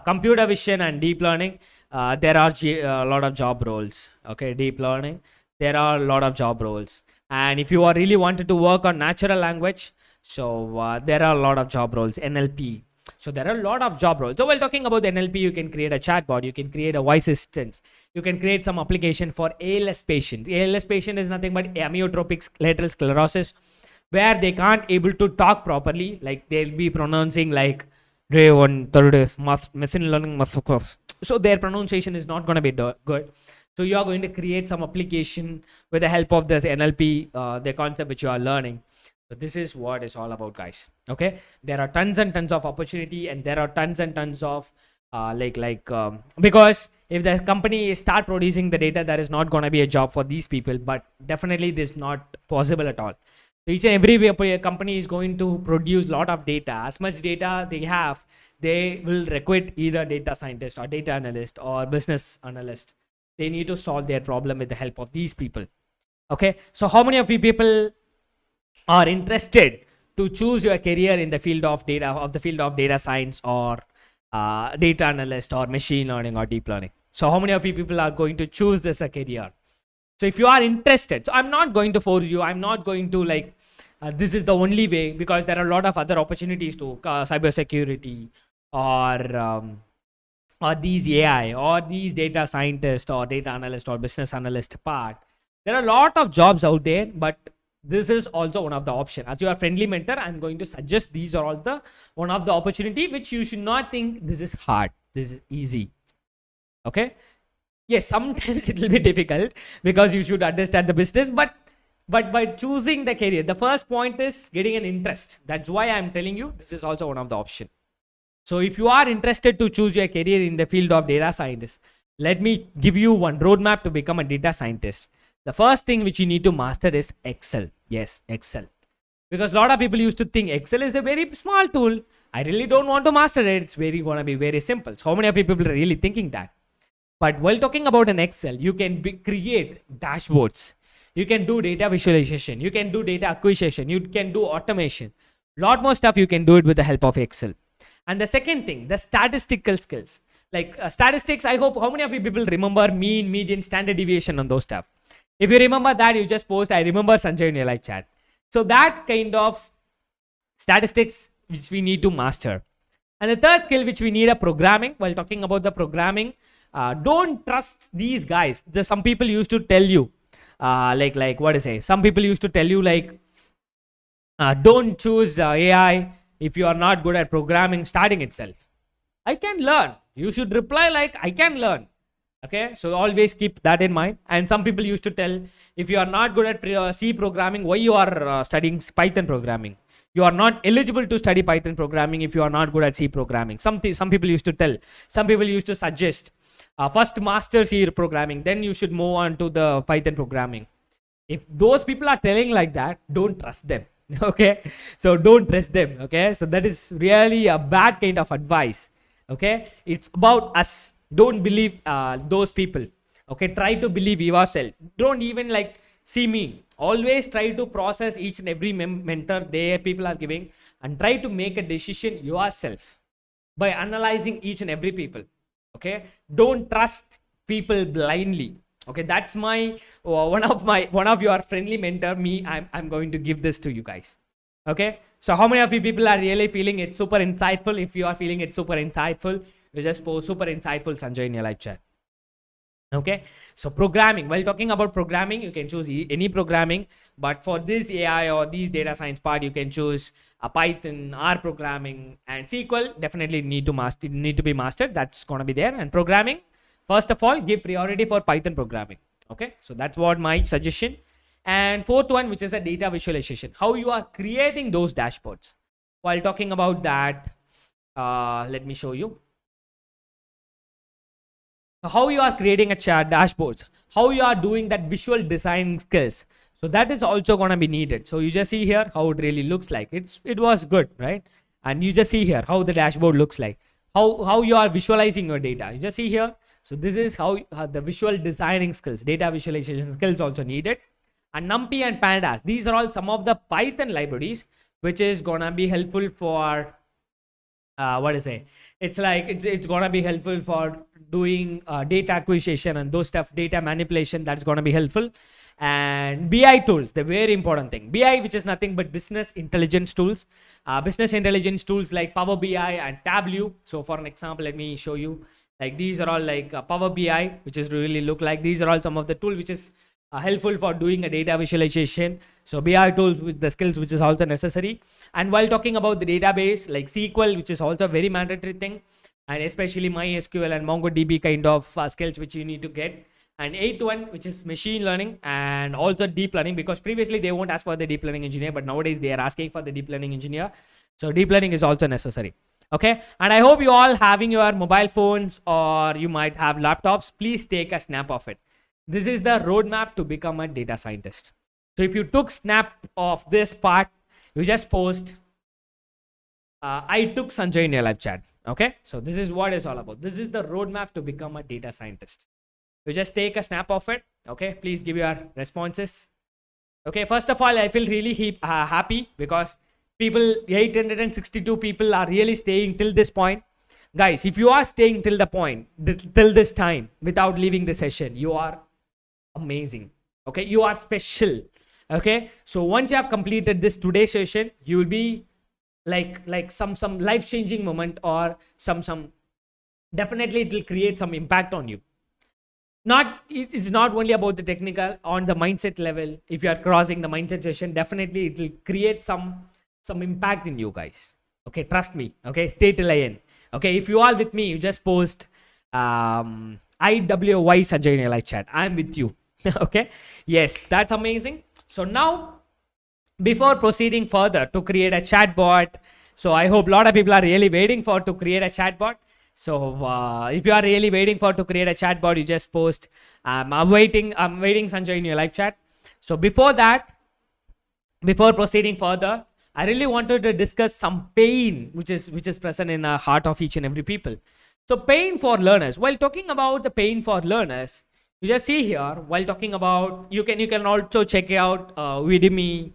computer vision and deep learning, there are a lot of job roles. Okay, deep learning, there are a lot of job roles. And if you are really wanted to work on natural language, so there are a lot of job roles. NLP. So there are a lot of job roles. So while talking about the NLP, you can create a chatbot, you can create a voice assistant, you can create some application for ALS patients. ALS patient is nothing but amyotrophic lateral sclerosis, where they can't able to talk properly. Like they'll be pronouncing like day 1 third machine learning must. So their pronunciation is not going to be good. So you are going to create some application with the help of this NLP, the concept which you are learning. So this is what it's all about, guys. Okay, there are tons and tons of opportunity, and there are tons and tons of because if the company start producing the data, there is not going to be a job for these people. But definitely this is not possible at all. So each and every company is going to produce a lot of data. As much data they have, they will recruit either data scientist or data analyst or business analyst. They need to solve their problem with the help of these people. Okay, so how many of you people are interested to choose your career in the field of data science or data analyst or machine learning or deep learning? So how many of you people are going to choose this as a career? So if you are interested, so I'm not going to force you. I'm not going to this is the only way, because there are a lot of other opportunities to cybersecurity or these AI or these data scientist or data analyst or business analyst part. There are a lot of jobs out there, but this is also one of the options. As your friendly mentor, I'm going to suggest these are all one of the opportunity which you should not think this is hard. This is easy. Okay. Yes, sometimes it will be difficult because you should understand the business, but by choosing the career, the first point is getting an interest. That's why I'm telling you this is also one of the options. So if you are interested to choose your career in the field of data scientist, let me give you one roadmap to become a data scientist. The first thing which you need to master is Excel. Yes, Excel. Because a lot of people used to think Excel is a very small tool. I really don't want to master it. It's going to be very simple. So how many of people are really thinking that? But while talking about an Excel, you can create dashboards. You can do data visualization. You can do data acquisition. You can do automation. Lot more stuff you can do it with the help of Excel. And the second thing, the statistical skills. Like statistics, I hope how many of you people remember mean, median, standard deviation and those stuff. If you remember that, you just post, I remember Sanjay in your live chat. So that kind of statistics which we need to master. And the third skill which we need a programming. While talking about the programming, don't trust these guys. Some people used to tell you, like what to say? Some people used to tell you like, don't choose AI if you are not good at programming starting itself. I can learn. You should reply like, I can learn. Okay, so always keep that in mind. And some people used to tell, if you are not good at C programming, why you are studying Python programming? You are not eligible to study Python programming if you are not good at C programming. Some people used to tell. Some people used to suggest, first master C programming, then you should move on to the Python programming. If those people are telling like that, don't trust them. Okay, so don't trust them. Okay, so that is really a bad kind of advice. Okay, it's about us. Don't believe those people. Okay, try to believe yourself. Don't even like see me. Always try to process each and every mentor their people are giving, and try to make a decision yourself by analyzing each and every people. Okay, don't trust people blindly. Okay, that's my one of your friendly mentor, me. I'm going to give this to you guys. Okay, so how many of you people are really feeling it super insightful? If you are feeling it super insightful, you just post super insightful Sanjay in your live chat. Okay, so programming. While talking about programming, you can choose any programming, but for this AI or these data science part, you can choose a Python, R programming, and SQL. Definitely need to be mastered. That's gonna be there. And programming, first of all, give priority for Python programming. Okay, so that's what my suggestion. And fourth one, which is a data visualization, how you are creating those dashboards. While talking about that, let me show you how you are creating a chart dashboards, how you are doing that visual design skills. So that is also going to be needed. So you just see here how it really looks like. It was good, right? And you just see here how the dashboard looks like, how you are visualizing your data. You just see here. So this is how the visual designing skills, data visualization skills also needed. And NumPy and Pandas, these are all some of the Python libraries which is gonna be helpful for what is it? It's like it's gonna be helpful for doing data acquisition and those stuff, data manipulation. That's gonna be helpful. And BI tools, the very important thing. BI, which is nothing but business intelligence tools. Business intelligence tools like Power BI and Tableau. So for an example, let me show you. Like these are all like Power BI, which is really look like. These are all some of the tool which is helpful for doing a data visualization. So BI tools with the skills which is also necessary. And while talking about the database like SQL, which is also a very mandatory thing, and especially MySQL and MongoDB kind of skills which you need to get. And eighth one, which is machine learning and also deep learning, because previously they won't ask for the deep learning engineer, but nowadays they are asking for the deep learning engineer. So deep learning is also necessary. Okay, and I hope you all having your mobile phones or you might have laptops. Please take a snap of it. This is the roadmap to become a data scientist. So if you took snap of this part, you just post, I took Sanjay in your live chat. Okay, so this is what it's all about. This is the roadmap to become a data scientist. You just take a snap of it. Okay, please give your responses. Okay, first of all, I feel really happy because 862 people are really staying till this point. Guys, if you are staying till the point, till this time without leaving the session, you are amazing. Okay, you are special. Okay, so once you have completed this today's session, you will be like some life-changing moment, or some definitely it will create some impact on you. It's not only about the technical, on the mindset level. If you are crossing the mindset session, definitely it will create some impact in you guys. Okay, trust me. Okay, stay till I end. Okay, if you are with me, you just post IWY Sanjay in your live chat. I'm with you. Okay, yes, that's amazing. So now, before proceeding further to create a chatbot, so I hope a lot of people are really waiting for to create a chatbot. So if you are really waiting for to create a chatbot, you just post I'm waiting Sanjay in your live chat. So before that, before proceeding further, I really wanted to discuss some pain which is present in the heart of each and every people. So pain for learners. While talking about the pain for learners, you just see here, while talking about, you can also check out Udemy.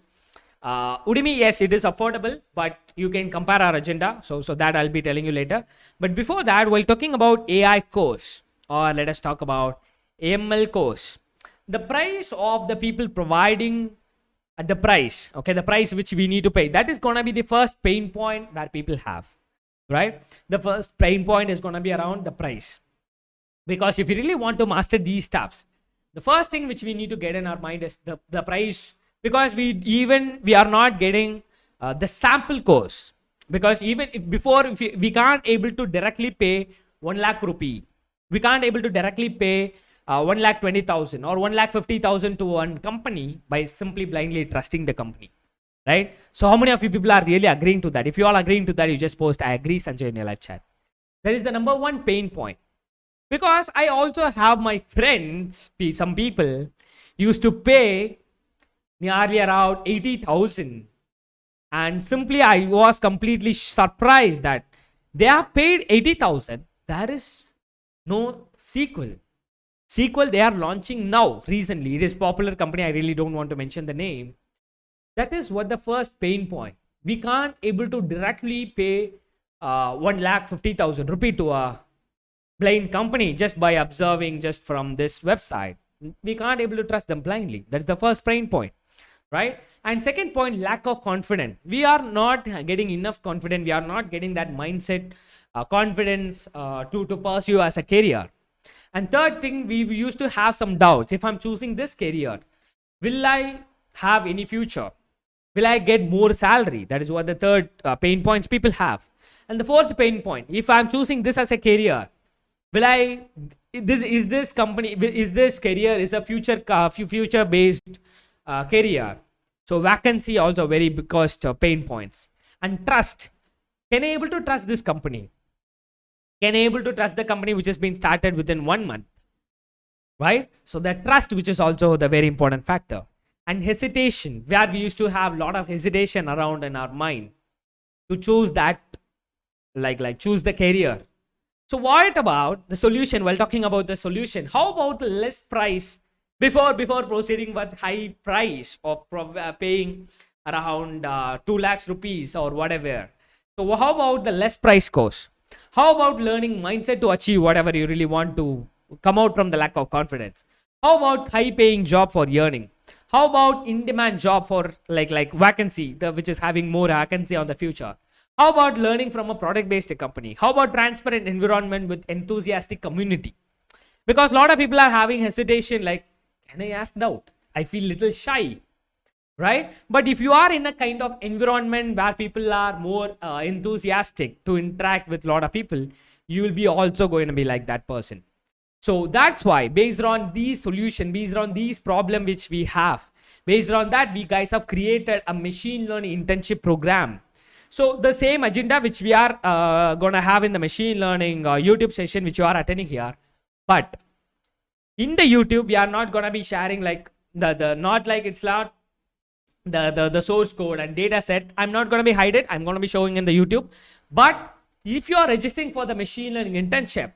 Udemy, yes, it is affordable, but you can compare our agenda. So that I'll be telling you later. But before that, while talking about AI course, or let us talk about AML course. the price of the people providing the price, okay, the price which we need to pay, that is going to be the first pain point that people have, right? The first pain point is going to be around the price. Because if you really want to master these stuffs, the first thing which we need to get in our mind is the price, because we are not getting the sample course. Because even if we can't able to directly pay 1 lakh rupee, we can't able to directly pay 1,20,000 or 1,50,000 to one company by simply blindly trusting the company, right? So how many of you people are really agreeing to that? If you all agreeing to that, you just post I agree, Sanjay, in your live chat. That is the number one pain point. Because I also have my friends, some people used to pay nearly around 80,000, and simply I was completely surprised that they have paid 80,000. There is no sequel they are launching now recently. It is popular company, I really don't want to mention the name. That is what the first pain point. We can't able to directly pay 1,50,000 rupee to a blind company just by observing just from this website. We can't able to trust them blindly. That's the first pain point, right? And second point, lack of confidence. We are not getting enough confidence. We are not getting that mindset, confidence to pursue as a career. And third thing, we used to have some doubts. If I'm choosing this career, will I have any future? Will I get more salary? That is what the third pain points people have. And the fourth pain point, if I'm choosing this as a career, is this career is a future based career? So vacancy also very big cost pain points. And trust. Can I able to trust this company? Can I able to trust the company which has been started within 1 month, right? So the trust, which is also the very important factor. And hesitation, where we used to have a lot of hesitation around in our mind to choose that, like choose the career. So what about the solution? While talking about the solution, how about less price before proceeding with high price of paying around 2 lakhs rupees or whatever? So how about the less price course? How about learning mindset to achieve whatever you really want to come out from the lack of confidence? How about high paying job for earning? How about in-demand job for like vacancy, which is having more vacancy on the future? How about learning from a product-based company? How about transparent environment with enthusiastic community? Because a lot of people are having hesitation, like, can I ask doubt? I feel little shy, right? But if you are in a kind of environment where people are more enthusiastic to interact with a lot of people, you will be also going to be like that person. So that's why, based on these solutions, based on these problems which we have, based on that, we guys have created a machine learning internship program. So the same agenda which we are going to have in the machine learning YouTube session which you are attending here, but in the YouTube we are not going to be sharing like it's not the source code and data set. I'm not going to be hide it. I'm going to be showing in the YouTube. But if you are registering for the machine learning internship,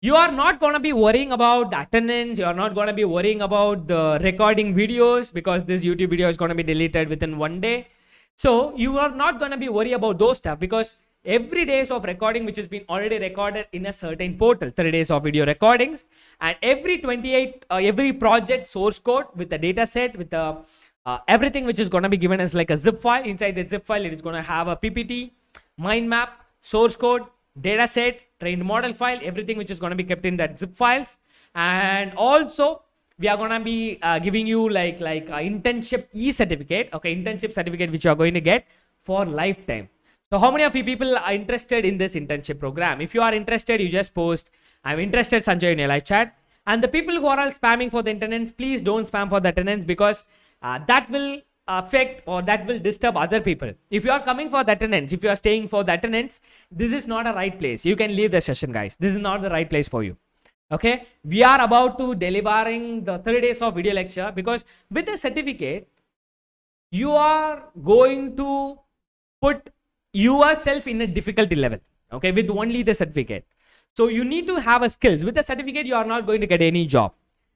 you are not going to be worrying about the attendance. You are not going to be worrying about the recording videos, because this YouTube video is going to be deleted within 1 day. So you are not going to be worried about those stuff, because every days of recording which has been already recorded in a certain portal, 30 days of video recordings, and every project source code with the data set, with the everything which is going to be given as like a zip file. Inside the zip file, it is going to have a PPT, mind map, source code, data set, trained model file, everything which is going to be kept in that zip files. And also we are going to be giving you like internship e-certificate, okay, internship certificate which you are going to get for lifetime. So how many of you people are interested in this internship program? If you are interested, you just post I'm interested, Sanjay, in your live chat. And the people who are all spamming for the attendance, please don't spam for the attendance, because that will affect or that will disturb other people. If you are coming for the attendance, if you are staying for the attendance, this is not a right place. You can leave the session, guys. This is not the right place for you. Okay, we are about to delivering the 30 days of video lecture, because with the certificate you are going to put yourself in a difficulty level, okay, with only the certificate. So you need to have a skills. With the certificate you are not going to get any job,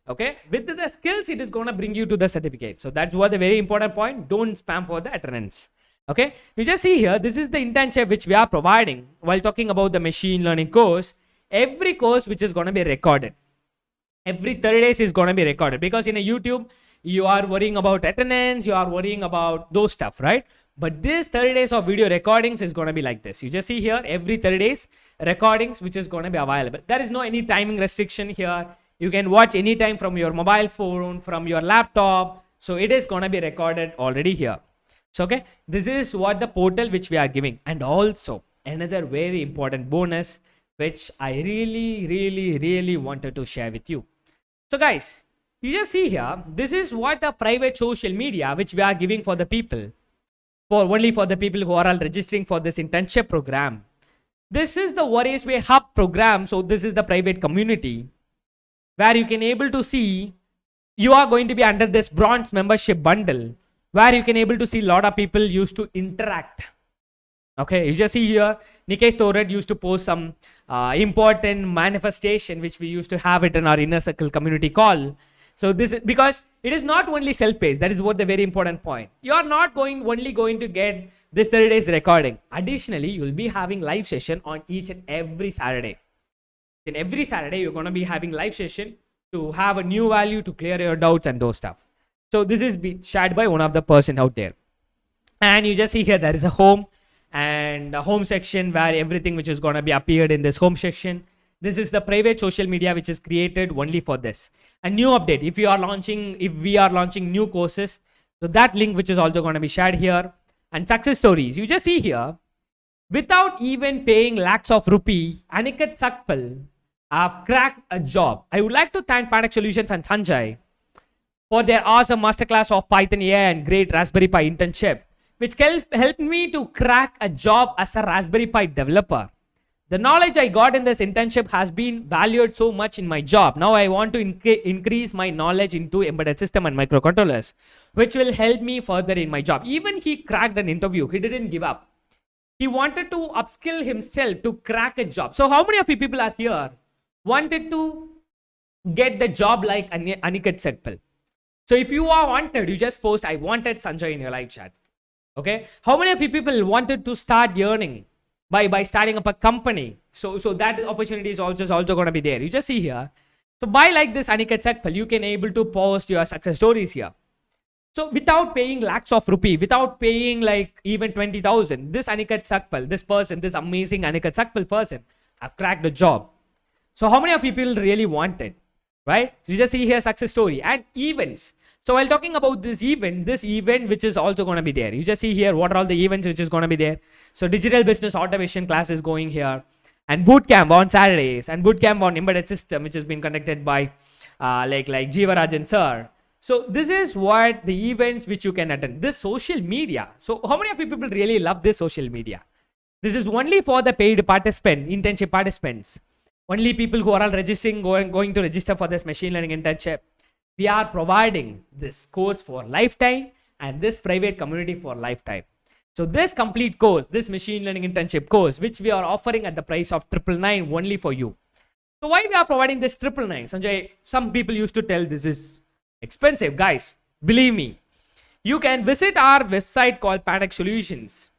okay. With the skills it is going to bring you to the certificate. So that's what the very important point. Don't spam for the attendance, okay. You just see here, this is the internship which we are providing while talking about the machine learning course. Every course which is going to be recorded, Every 30 days is going to be recorded, because in a YouTube, you are worrying about attendance, you are worrying about those stuff, right? But this 30 days of video recordings is going to be like this. You just see here, every 30 days recordings, which is going to be available. There is no any timing restriction here. You can watch anytime from your mobile phone, from your laptop. So it is going to be recorded already here. So, okay, this is what the portal which we are giving. And also another very important bonus, which I really wanted to share with you. So guys, you just see here, this is what the private social media which we are giving for the people, for only for the people who are all registering for this internship program. This is the Warriorsway Hub program. So this is the private community where you can able to see, you are going to be under this bronze membership bundle, where you can able to see a lot of people used to interact. Okay, you just see here, Nikesh Thorat used to post some important manifestation which we used to have it in our inner circle community call. So this is because it is not only self-paced. That is what the very important point. You are not only going to get this 30 days recording. Additionally, you will be having live session on each and every Saturday. In every Saturday, you're going to be having live session to have a new value, to clear your doubts and those stuff. So this is shared by one of the person out there. And you just see here, there is a home and a home section where everything which is going to be appeared in this home section. This is the private social media which is created only for this. A new update, if we are launching new courses, so that link which is also going to be shared here. And success stories, you just see here, without even paying lakhs of rupee, Aniket Sakpal have cracked a job. I would like to thank Pantech Solutions and Sanjay for their awesome masterclass of Python AI and great Raspberry Pi internship, which helped me to crack a job as a Raspberry Pi developer. The knowledge I got in this internship has been valued so much in my job. Now I want to increase my knowledge into embedded system and microcontrollers, which will help me further in my job. Even he cracked an interview. He didn't give up. He wanted to upskill himself to crack a job. So how many of you people are here wanted to get the job like Aniket Sakpal? So if you are wanted, you just post, I wanted Sanjay in your live chat. Okay. How many of you people wanted to start earning by starting up a company? So that opportunity is also going to be there. You just see here. So by like this Aniket Sakpal, you can able to post your success stories here. So without paying lakhs of rupee, without paying like even 20,000, this Aniket Sakpal, this person, this amazing Aniket Sakpal person have cracked the job. So how many of people really want it, right? So you just see here success story and events. So while talking about this event which is also going to be there, you just see here what are all the events which is going to be there. So digital business automation class is going here, and bootcamp on Saturdays, and bootcamp on embedded system, which has been conducted by like Jeevarajan sir. So this is what the events which you can attend. This social media. So how many of you people really love this social media? This is only for the paid participant, internship participants. Only people who are all registering, going to register for this machine learning internship. We are providing this course for lifetime and this private community for lifetime. So this complete course, this machine learning internship course, which we are offering at the price of 999 only for you. So why we are providing this 999? Sanjay, some people used to tell this is expensive. Guys, believe me, you can visit our website called Pantech Solutions.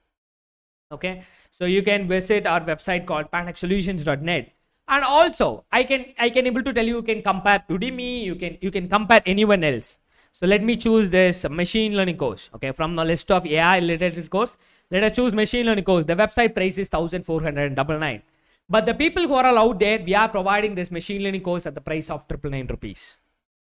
Okay, so you can visit our website called panteksolutions.net. And also, I can able to tell you can compare Udemy, you can compare anyone else. So let me choose this machine learning course. Okay, from the list of AI related course, let us choose machine learning course. The website price is 1,499. But the people who are all out there, we are providing this machine learning course at the price of 999 rupees.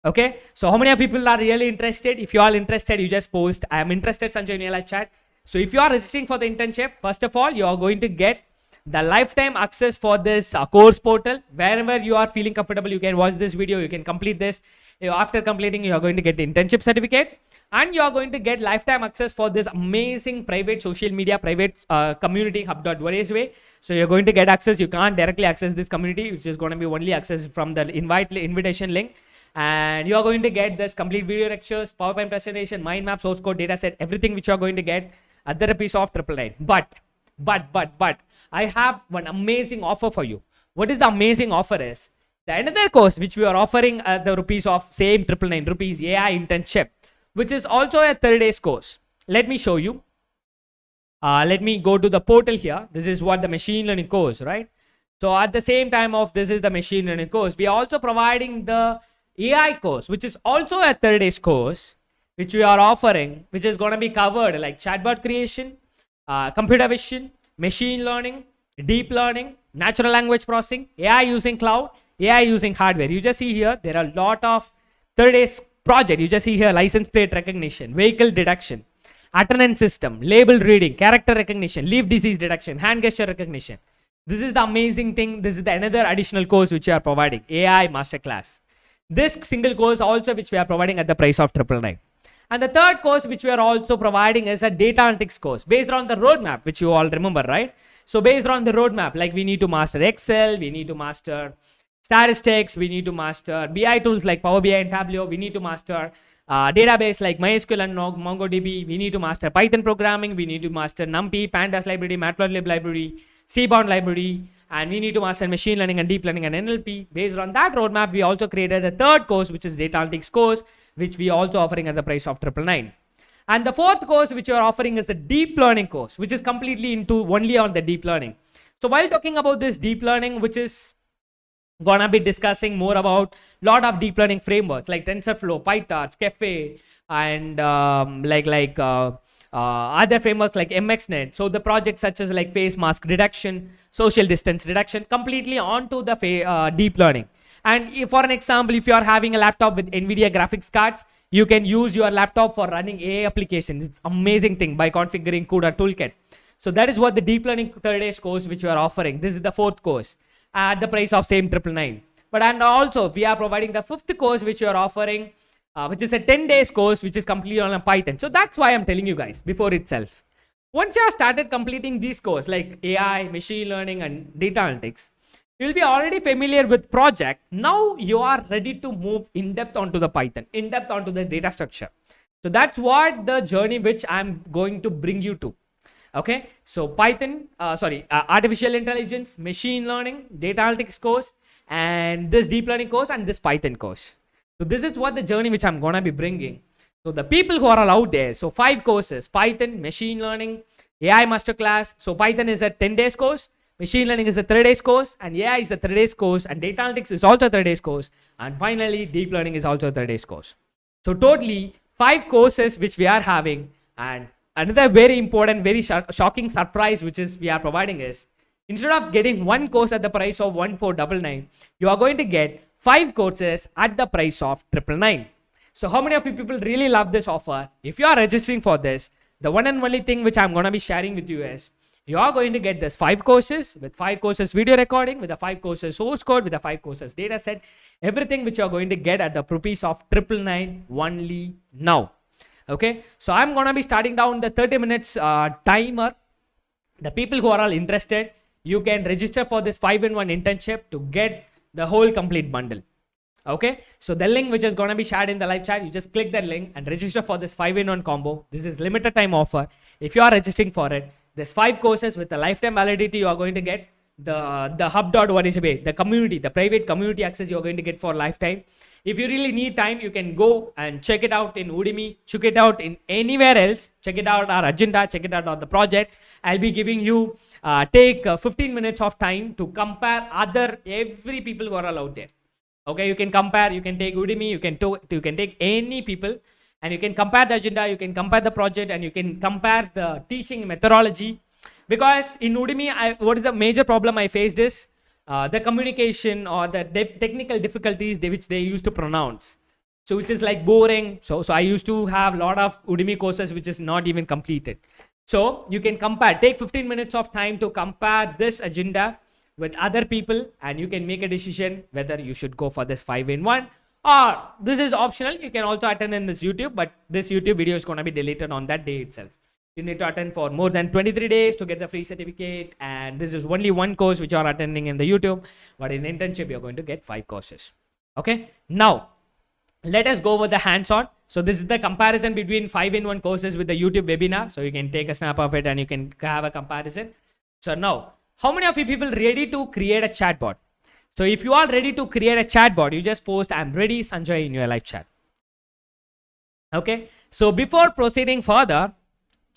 Okay, so how many of people are really interested? If you are interested, you just post, I am interested, Sanjay, in your live chat. So if you are registering for the internship, first of all, you are going to get the lifetime access for this course portal. Wherever you are feeling comfortable, you can watch this video, you can complete this. After completing, you are going to get the internship certificate, and you are going to get lifetime access for this amazing private social media, private community hub.Warriorsway. So you're going to get access. You can't directly access this community, which is going to be only access from the invitation link. And you are going to get this complete video lectures, PowerPoint presentation, mind map, source code, data set, everything which you are going to get at the rupees of 999. But I have one amazing offer for you. What is the amazing offer is the another course which we are offering at the rupees of same 999 rupees, AI internship, which is also a 30 days course. Let me show you. Let me go to the portal here. This is what the machine learning course, right? So at the same time of this is the machine learning course, we are also providing the AI course, which is also a 30 days course, which we are offering, which is going to be covered like chatbot creation, computer vision, machine learning, deep learning, natural language processing, AI using cloud, AI using hardware. You just see here, there are a lot of 30 days project. You just see here, license plate recognition, vehicle detection, attendance system, label reading, character recognition, leaf disease detection, hand gesture recognition. This is the amazing thing. This is the another additional course which we are providing, AI Masterclass. This single course also which we are providing at the price of 999. And the third course which we are also providing is a data analytics course based on the roadmap, which you all remember, right? So based on the roadmap, like we need to master Excel, we need to master statistics, we need to master BI tools like Power BI and Tableau, we need to master database like MySQL and MongoDB, we need to master Python programming, we need to master NumPy, Pandas library, Matplotlib library, Seaborn library, and we need to master machine learning and deep learning and NLP. Based on that roadmap, we also created the third course, which is data analytics course, which we are also offering at the price of 999. And the fourth course which you are offering is a deep learning course, which is completely into only on the deep learning. So while talking about this deep learning, which is gonna be discussing more about lot of deep learning frameworks like TensorFlow, PyTorch, Caffe, and other frameworks like MXNet. So the projects such as like face mask detection, social distance reduction, completely onto the deep learning. And if, for an example, if you are having a laptop with NVIDIA graphics cards, you can use your laptop for running AI applications. It's amazing thing by configuring CUDA toolkit. So that is what the deep learning 30 days course which we are offering. This is the fourth course at the price of same 999. But and also we are providing the fifth course which you are offering, which is a 10 days course which is completely on a Python. So that's why I'm telling you guys before itself. Once you have started completing these courses like AI, machine learning, and data analytics, you'll be already familiar with project. Now you are ready to move in depth onto the Python, in depth onto the data structure. So that's what the journey which I'm going to bring you to. Okay, so Python, artificial intelligence, machine learning, data analytics course, and this deep learning course, and this Python course. So this is what the journey which I'm gonna be bringing. So the people who are out there, so 5 courses: Python, machine learning, AI masterclass. So Python is a 10 days course, machine learning is a 3 days course, and AI is the 3 days course, and data analytics is also a 3 days course, and finally deep learning is also a 3 days course. So totally 5 courses which we are having. And another very important, very shocking surprise which is we are providing is, instead of getting one course at the price of 1499, you are going to get 5 courses at the price of 999. So how many of you people really love this offer? If you are registering for this, the one and only thing which I'm going to be sharing with you is, you are going to get this 5 courses with 5 courses video recording, with the 5 courses source code, with the 5 courses data set, everything which you are going to get at the rupees of 999 only now. Okay, so I'm gonna be starting down the 30 minutes timer. The people who are all interested, you can register for this 5-in-1 internship to get the whole complete bundle. Okay, so the link which is gonna be shared in the live chat, you just click that link and register for this 5-in-1 combo. This is limited time offer. If you are registering for it, there's 5 courses with the lifetime validity. You are going to get the hub.Warriorsway, the community, the private community access you are going to get for lifetime. If you really need time, you can go and check it out in Udemy, check it out in anywhere else, check it out our agenda, check it out on the project. I'll be giving you, take 15 minutes of time to compare every people who are all out there. Okay, you can compare, you can take Udemy, you can take any people, and you can compare the agenda, you can compare the project, and you can compare the teaching methodology. Because in Udemy, what is the major problem I faced is, the communication or the technical difficulties which they used to pronounce. So which is like boring. So I used to have a lot of Udemy courses which is not even completed. So you can compare, take 15 minutes of time to compare this agenda with other people, and you can make a decision whether you should go for this 5-in-1 or this is optional. You can also attend in this YouTube, but this YouTube video is going to be deleted on that day itself. You need to attend for more than 23 days to get the free certificate, and this is only one course which you are attending in the YouTube, but in the internship you're going to get 5 courses. Okay, now let us go over the hands-on. So this is the comparison between 5-in-1 courses with the YouTube webinar. So you can take a snap of it and you can have a comparison. So now, how many of you people ready to create a chatbot? So if you are ready to create a chatbot, you just post "I'm ready, Sanjay" in your live chat. Okay, so before proceeding further,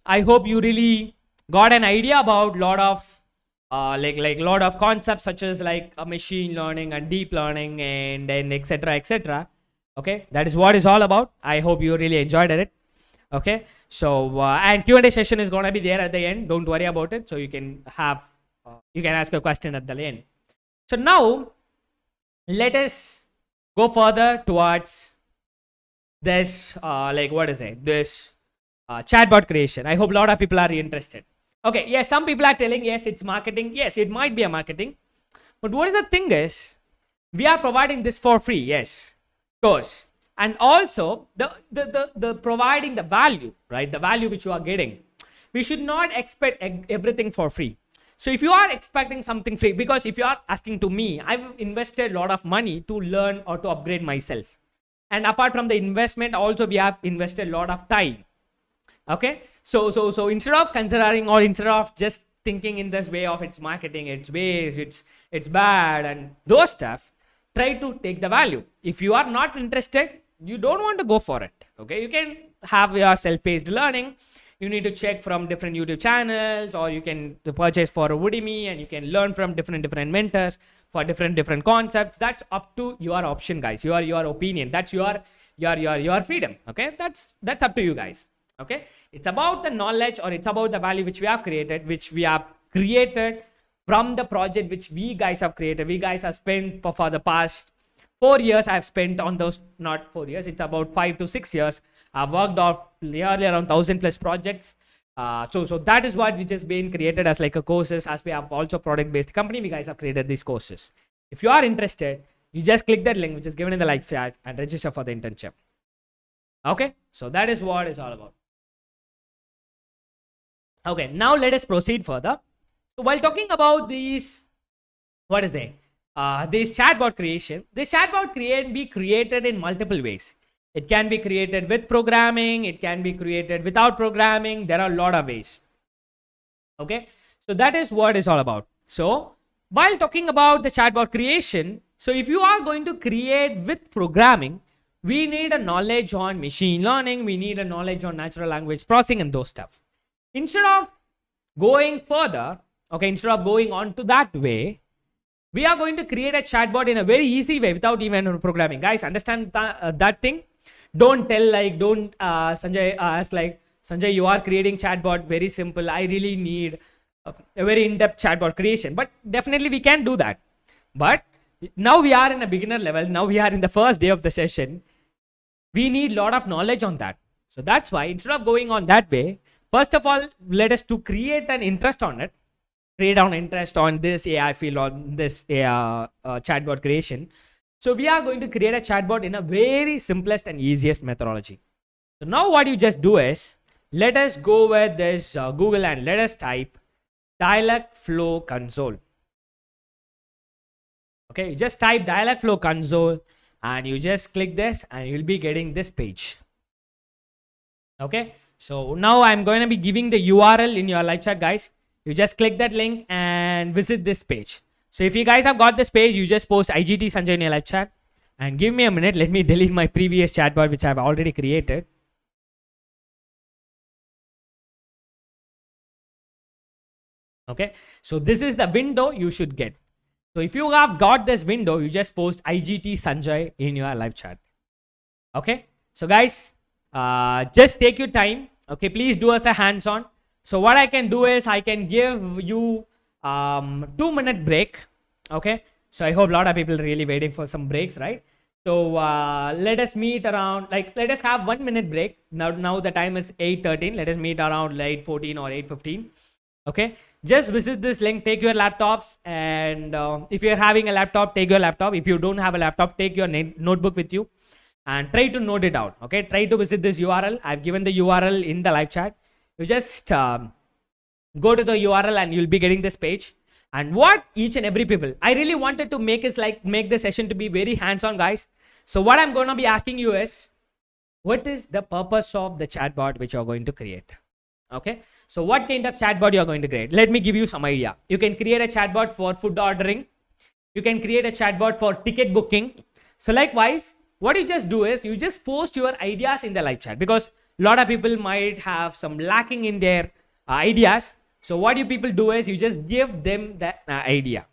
I hope you really got an idea about a lot of like a lot of concepts such as like machine learning and deep learning and then etc. Okay, that is what it's all about. I hope you really enjoyed it. Okay, so and Q&A session is gonna be there at the end. Don't worry about it. So you can have you can ask a question at the end. So now let us go further towards this like what is it, this chatbot creation. I hope a lot of people are interested. Okay, yes, some people are telling yes it's marketing. Yes, it might be a marketing, but what is the thing is we are providing this for free. Yes, of course. And also the providing the value, right? The value which you are getting, we should not expect everything for free. So if you are expecting something free, because if you are asking to me, I've invested a lot of money to learn or to upgrade myself. And apart from the investment, also we have invested a lot of time. Okay, so instead of considering or instead of just thinking in this way of it's marketing, it's waste, it's bad and those stuff, try to take the value. If you are not interested, you don't want to go for it. Okay, you can have your self-paced learning. You need to check from different YouTube channels, or you can purchase for Udemy and you can learn from different mentors for different concepts. That's up to your option, guys. Your opinion. That's your freedom. Okay, that's up to you guys. Okay, it's about the knowledge, or it's about the value which we have created from the project which we guys have created. We guys have spent for the past 4 years. I've spent on those, not 4 years, it's about 5 to 6 years. I've worked on nearly around 1,000 plus projects. So that is what which has been created as like a courses, as we have also product based company. We guys have created these courses. If you are interested, you just click that link which is given in the live chat and register for the internship. Okay, so that is what it's all about. Okay, now let us proceed further. So while talking about these, what is it? This chatbot creation, this chatbot be created in multiple ways. It can be created with programming. It can be created without programming. There are a lot of ways. Okay, so that is what it's all about. So while talking about the chatbot creation, so if you are going to create with programming, we need a knowledge on machine learning. We need a knowledge on natural language processing and those stuff. Instead of going further, okay, instead of going on to that way, we are going to create a chatbot in a very easy way without even programming. Guys, understand that thing. Don't tell like, don't Sanjay ask like, Sanjay, you are creating chatbot very simple. I really need a very in-depth chatbot creation. But definitely we can do that. But now we are in a beginner level. Now we are in the first day of the session. We need a lot of knowledge on that. So that's why instead of going on that way, first of all, let us to create an interest on it. Create an interest on this AI field, on this chatbot creation. So we are going to create a chatbot in a very simplest and easiest methodology. So now what you just do is, let us go with this Google and let us type Dialogflow console. Okay, you just type Dialogflow console and you just click this and you'll be getting this page. Okay, so now I'm going to be giving the URL in your live chat, guys. You just click that link and visit this page. So if you guys have got this page, you just post IGT Sanjay in your live chat and give me a minute. Let me delete my previous chatbot which I've already created. Okay, so this is the window you should get. So if you have got this window, you just post IGT Sanjay in your live chat. Okay, so guys, just take your time. Okay, please do us a hands-on. So what I can do is I can give you 2-minute break. Okay, so I hope a lot of people are really waiting for some breaks, right? So let us meet around, like, let us have 1 minute break. Now the time is 8:13. Let us meet around 8:14 or 8:15. Okay, just visit this link, take your laptops, and if you're having a laptop, take your laptop. If you don't have a laptop, take your notebook with you and try to note it out. Okay, try to visit this URL. I've given the URL in the live chat. You just go to the URL and you'll be getting this page. And what each and every people, I really wanted to make is like, make the session to be very hands-on, guys. So what I'm going to be asking you is, what is the purpose of the chatbot which you're going to create? Okay, so what kind of chatbot you're going to create? Let me give you some idea. You can create a chatbot for food ordering. You can create a chatbot for ticket booking. So likewise, what you just do is you just post your ideas in the live chat, because a lot of people might have some lacking in their ideas. So what you people do is you just give them that idea.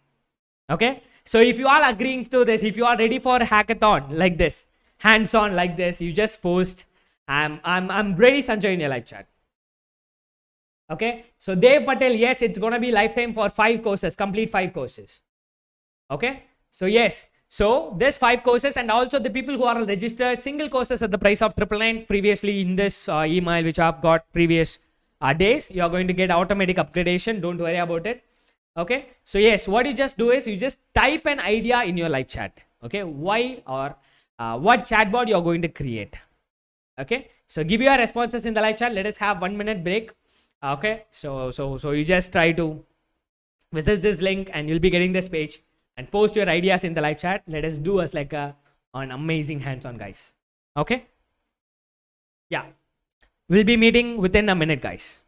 Okay, so if you are agreeing to this, if you are ready for a hackathon like this, hands-on like this, you just post I'm ready, Sanjay, in your live chat. Okay, so Dev Patel, yes, it's gonna be lifetime for 5 courses, complete 5 courses. Okay, so yes, so there's 5 courses, and also the people who are registered single courses at the price of 999 previously in this email which I've got previous days, you are going to get automatic upgradation. Don't worry about it. Okay, so yes, what you just do is you just type an idea in your live chat. Okay, why or what chatbot you are going to create. Okay, so give your responses in the live chat. Let us have 1 minute break. Okay, so you just try to visit this link and you'll be getting this page, and post your ideas in the live chat. Let us do us like an amazing hands-on, guys. Okay, yeah, we'll be meeting within a minute, guys.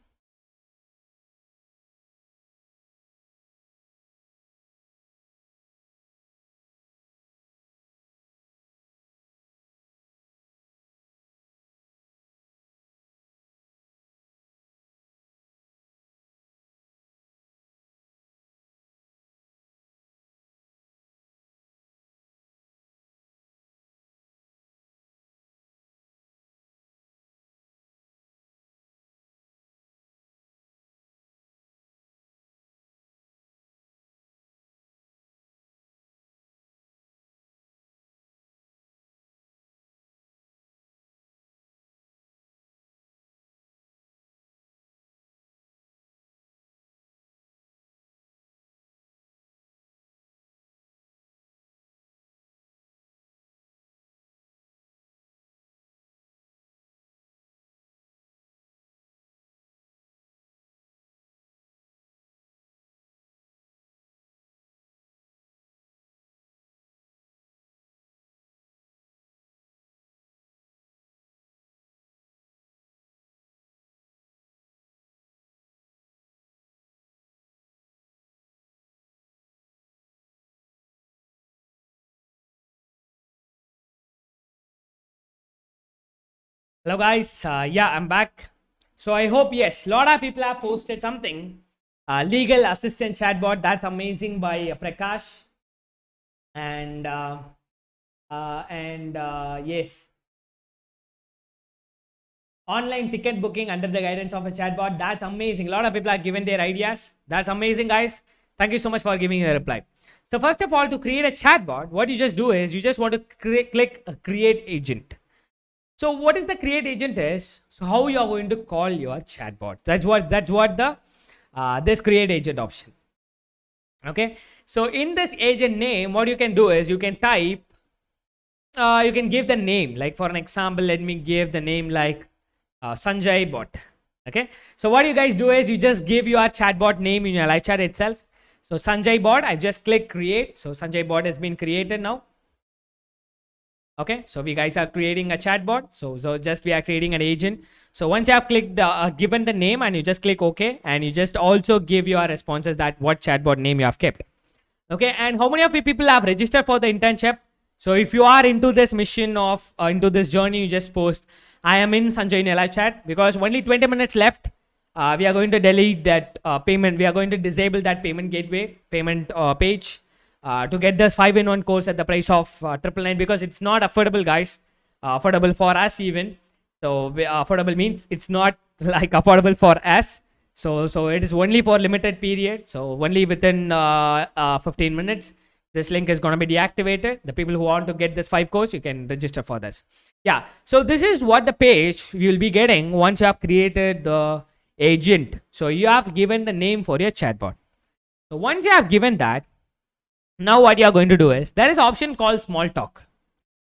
Hello, guys. Yeah, I'm back. So I hope, yes, a lot of people have posted something. Legal assistant chatbot, that's amazing, by Prakash. And yes, online ticket booking under the guidance of a chatbot, that's amazing. A lot of people have given their ideas. That's amazing, guys. Thank you so much for giving a reply. So first of all, to create a chatbot, what you just do is you just want to click a create agent. So what is the create agent is? So how you are going to call your chatbot? That's what the this create agent option. Okay, so in this agent name, what you can do is you can type, you can give the name. Like for an example, let me give the name like Sanjay bot. Okay, so what you guys do is you just give your chatbot name in your live chat itself. So Sanjay bot, I just click create. So Sanjay bot has been created now. Okay, so we guys are creating a chatbot. So just we are creating an agent. So once you have clicked given the name, and you just click OK, and you just also give your responses that what chatbot name you have kept. Okay, and how many of you people have registered for the internship? So if you are into this mission of into this journey, you just post I am in Sanjay in live chat, because only 20 minutes left. We are going to delete that payment. We are going to disable that payment gateway payment page. To get this 5-in-1 course at the price of 999, because it's not affordable, guys. Affordable for us even. So affordable means it's not like affordable for us. So it is only for limited period. So only within 15 minutes, this link is going to be deactivated. The people who want to get this 5 course, you can register for this. Yeah. So this is what the page you will be getting once you have created the agent. So you have given the name for your chatbot. So once you have given that, now what you are going to do is there is option called small talk.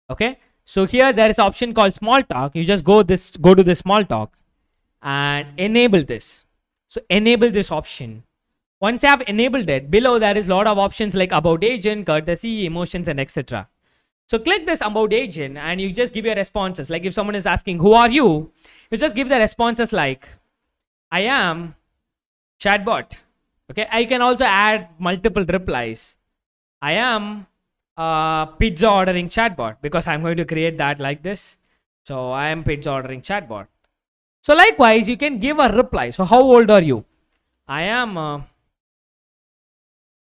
Okay, so here there is option called small talk. You just go to this small talk and enable this. So enable this option. Once you have enabled it, below there is a lot of options like about agent, courtesy, emotions, and etc. So click this about agent and you just give your responses. Like if someone is asking who are you, you just give the responses like I am chatbot. Okay, I can also add multiple replies. I am pizza ordering chatbot, because I'm going to create that like this. So I am pizza ordering chatbot. So likewise, you can give a reply. So how old are you? I am a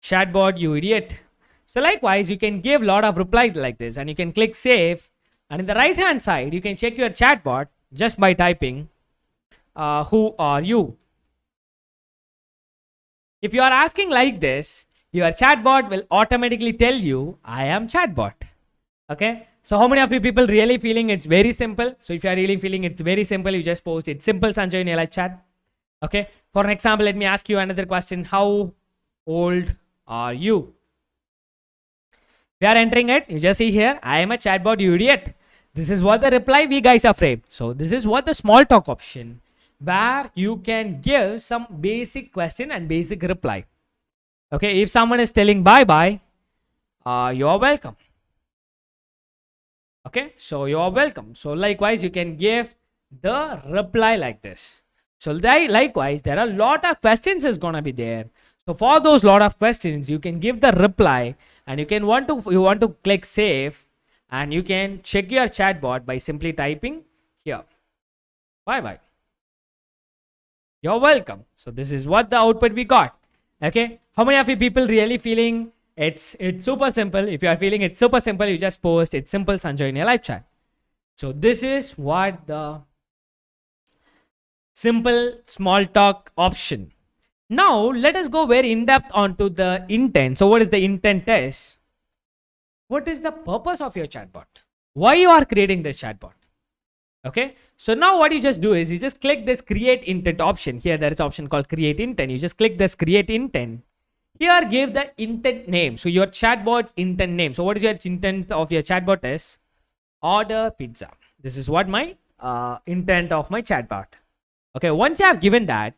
chatbot, you idiot. So likewise, you can give a lot of replies like this, and you can click save. And in the right hand side, you can check your chatbot just by typing who are you. If you are asking like this, your chatbot will automatically tell you, I am chatbot. Okay. So how many of you people really feeling it's very simple? So if you are really feeling it's very simple, you just post it's simple Sanjay in your live chat. Okay. For an example, let me ask you another question. How old are you? We are entering it. You just see here, I am a chatbot, you idiot. This is what the reply we guys are framed. So this is what the small talk option, where you can give some basic question and basic reply. Okay, if someone is telling bye-bye, you're welcome. Okay, so you're welcome. So likewise, you can give the reply like this. So likewise, there are a lot of questions is gonna be there. So for those lot of questions, you can give the reply, and you want to click save, and you can check your chatbot by simply typing here. Bye-bye. You're welcome. So this is what the output we got. Okay. How many of you people really feeling it's super simple? If you are feeling it's super simple, you just post it's simple Sanjay in your live chat. So this is what the simple small talk option. Now let us go very in depth onto the intent. So what is the intent is? What is the purpose of your chatbot? Why you are creating this chatbot? Okay, so now what you just do is you just click this create intent option. Here there is option called create intent. You just click this create intent. Here give the intent name. So your chatbot's intent name. So what is your intent of your chatbot is? Order pizza. This is what my intent of my chatbot. Okay, once you have given that,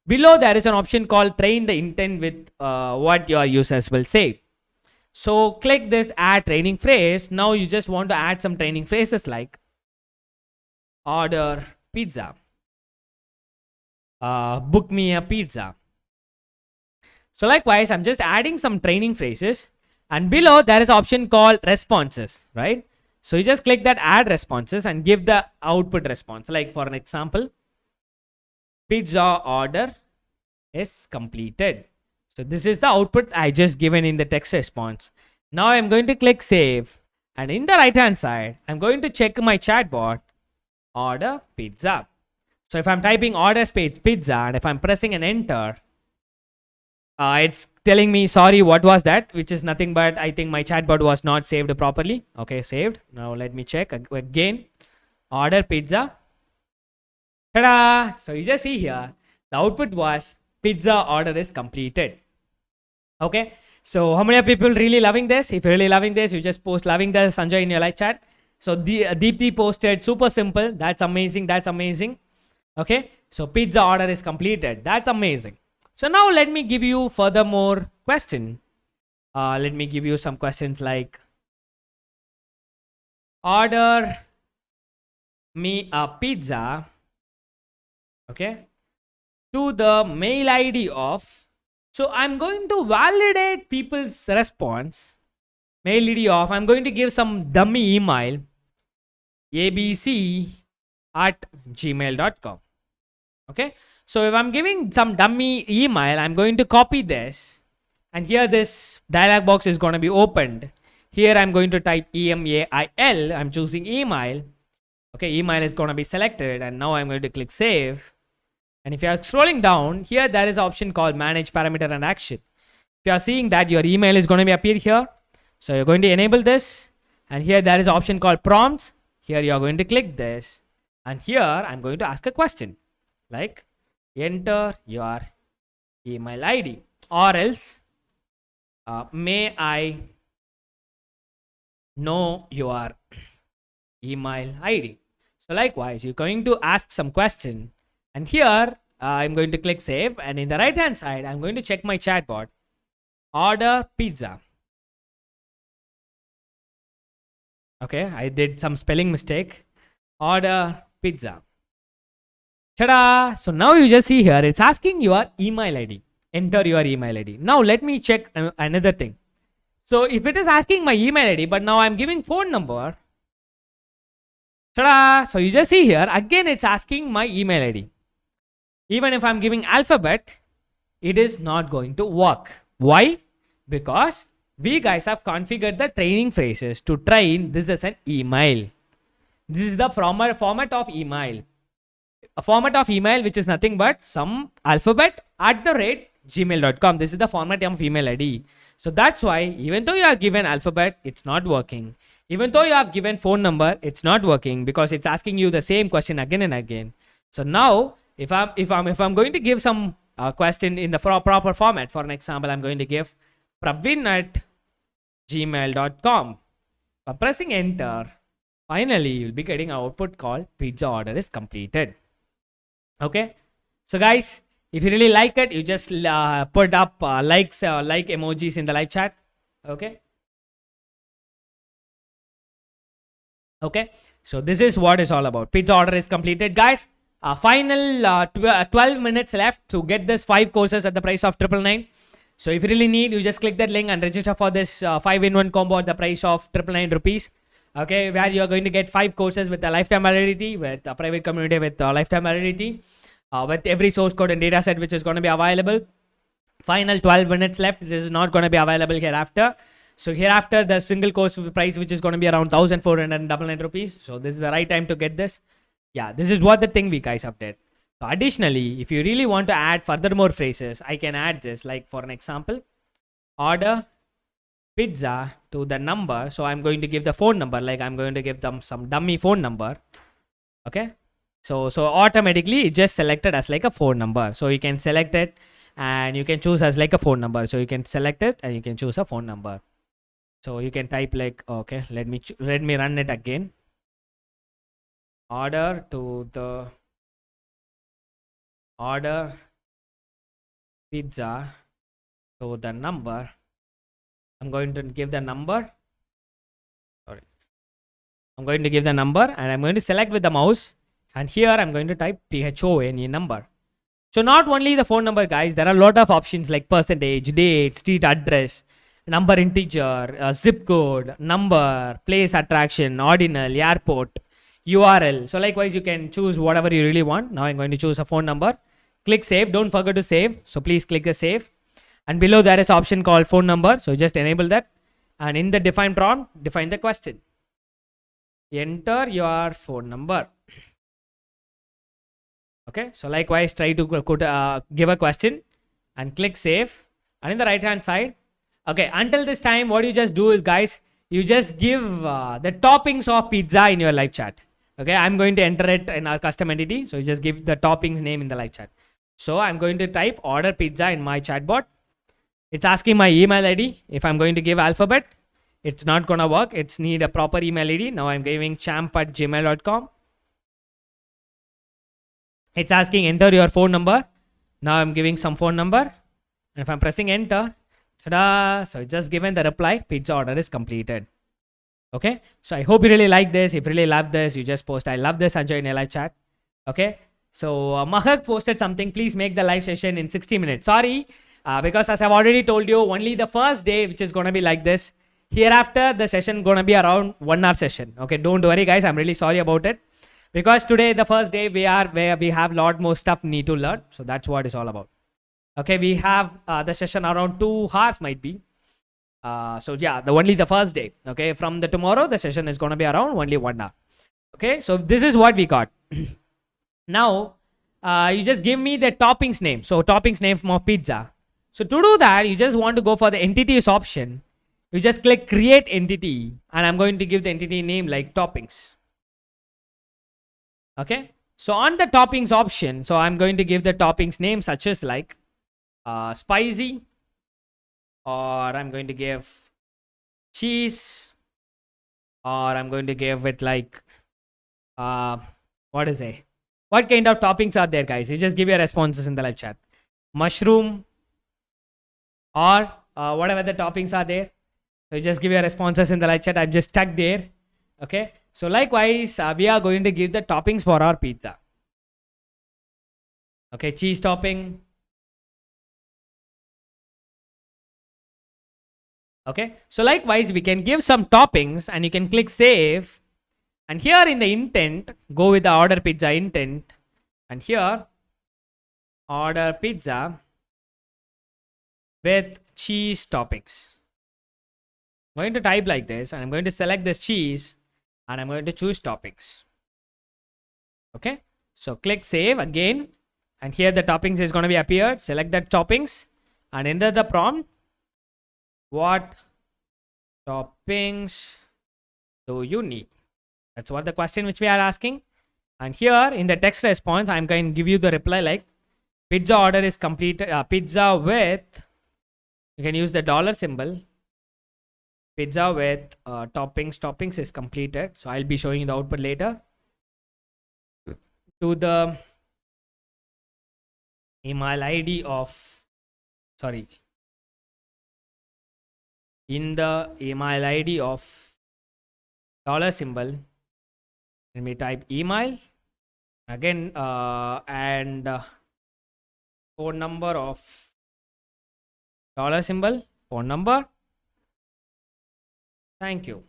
below there is an option called train the intent with what your users will say. So click this add training phrase. Now you just want to add some training phrases like order pizza, book me a pizza. So likewise, I'm just adding some training phrases, and below there is option called responses, right? So you just click that add responses and give the output response. Like for an example, pizza order is completed. So this is the output I just given in the text response. Now I'm going to click save, and in the right hand side, I'm going to check my chatbot order pizza. So if I'm typing order space pizza, and if I'm pressing an enter, it's telling me sorry, what was that? Which is nothing but I think my chatbot was not saved properly. Okay, saved. Now let me check again. Order pizza. Ta-da! So you just see here the output was pizza order is completed. Okay, so how many people really loving this? If you're really loving this, you just post loving the Sanjay in your live chat. So Deepthi posted super simple. That's amazing. That's amazing. Okay, so pizza order is completed. That's amazing. So now let me give you furthermore question. Let me give you some questions like order me a pizza. Okay, to the mail ID of. So I'm going to validate people's response. Mail ID of. I'm going to give some dummy email. abc@gmail.com. Okay, so if I'm giving some dummy email, I'm going to copy this, and here this dialog box is going to be opened. Here I'm going to type email. I'm choosing email. Okay, email is going to be selected, and now I'm going to click save. And if you are scrolling down here, there is an option called manage parameter and action. If you are seeing that your email is going to be appear here, so you're going to enable this, and here there is an option called prompts. Here you are going to click this, and here I'm going to ask a question like enter your email ID, or else may I know your email ID. So likewise, you're going to ask some question, and here I'm going to click save, and in the right hand side I'm going to check my chatbot order pizza. Okay, I did some spelling mistake. Order pizza. Ta-da! So now you just see here, it's asking your email ID. Enter your email ID. Now let me check another thing. So if it is asking my email ID, but now I'm giving phone number. Ta-da! So you just see here, again it's asking my email ID. Even if I'm giving alphabet, it is not going to work. Why? Because we guys have configured the training phrases to train this as an email. This is the format of email. A format of email which is nothing but some alphabet at the rate gmail.com. This is the format of email ID. So that's why even though you have given alphabet, it's not working. Even though you have given phone number, it's not working because it's asking you the same question again and again. So now if I'm going to give some question in the proper format, for an example, I'm going to give Praveen at gmail.com. I'm pressing enter. Finally, you'll be getting an output called pizza order is completed. Okay. So guys, if you really like it, you just put up like emojis in the live chat. Okay. Okay. So this is what it's all about. Pizza order is completed, guys. Final 12 minutes left to get this 5 courses at the price of 999. So if you really need, you just click that link and register for this 5-in-1 combo at the price of 999 rupees. Okay, where you are going to get 5 courses with a lifetime validity, with a private community with a lifetime validity, with every source code and data set which is going to be available. Final 12 minutes left. This is not going to be available hereafter. So hereafter, the single course price which is going to be around 1,499 rupees. So this is the right time to get this. Yeah, this is what the thing we guys have did. So additionally, if you really want to add further more phrases, I can add this, like for an example, order pizza to the number. So I'm going to give the phone number, like I'm going to give them some dummy phone number. Okay. So automatically it just selected as like a phone number. So you can select it and you can choose as like a phone number. So you can select it and you can choose a phone number. So you can type like, okay, let me run it again. Order pizza to the number. I'm going to give the number. Sorry. I'm going to give the number and I'm going to select with the mouse. And here I'm going to type PHONE number. So not only the phone number, guys, there are a lot of options like percentage, date, street address, number integer, zip code, number, place attraction, ordinal, airport, URL. So likewise, you can choose whatever you really want. Now I'm going to choose a phone number. Click save. Don't forget to save. So please click the save. And below there is option called phone number. So just enable that. And in the define prompt, define the question. Enter your phone number. Okay. So likewise, try to give a question and click save. And in the right hand side, okay, until this time, what you just do is, guys, you just give the toppings of pizza in your live chat. Okay, I'm going to enter it in our custom entity. So you just give the toppings name in the live chat. So I'm going to type order pizza in my chatbot. It's asking my email ID. If I'm going to give alphabet, it's not going to work. It's need a proper email ID. Now I'm giving champ@gmail.com. It's asking enter your phone number. Now I'm giving some phone number. And if I'm pressing enter, ta-da! So it's just given the reply, pizza order is completed. Okay, so I hope you really like this. If you really love this, you just post I love this Sanjay in a live chat. Okay, so Mahak posted something. Please make the live session in 60 minutes. Sorry, because as I've already told you, only the first day which is going to be like this. Hereafter, the session going to be around 1 hour session. Okay, don't worry, guys. I'm really sorry about it. Because today, the first day, we have a lot more stuff need to learn. So that's what it's all about. Okay, we have the session around 2 hours might be. So yeah, only the first day. Okay, from the tomorrow, the session is going to be around only 1 hour. Okay, so this is what we got. Now, you just give me the toppings name. So toppings name of pizza. So to do that, you just want to go for the entities option. You just click create entity and I'm going to give the entity name like toppings. Okay, so on the toppings option, so I'm going to give the toppings name such as like spicy, or I'm going to give cheese, or I'm going to give it like what kind of toppings are there, guys? You just give your responses in the live chat. Mushroom, or whatever the toppings are there. So you just give your responses in the live chat. I'm just stuck there. Okay, so likewise we are going to give the toppings for our pizza. Okay, cheese topping. Okay, so likewise we can give some toppings and you can click save, and here in the intent go with the order pizza intent, and here order pizza with cheese toppings. I'm going to type like this, and I'm going to select this cheese, and I'm going to choose toppings. Okay, so click save again, and here the toppings is going to be appeared. Select that toppings and enter the prompt. What toppings do you need? That's what the question which we are asking. And here in the text response, I'm going to give you the reply like pizza order is completed. Pizza with, you can use the dollar symbol. Pizza with toppings is completed. So I'll be showing you the output later. To the email ID of, sorry, in the email ID of dollar symbol, let me type email again, and phone number of dollar symbol, phone number. Thank you.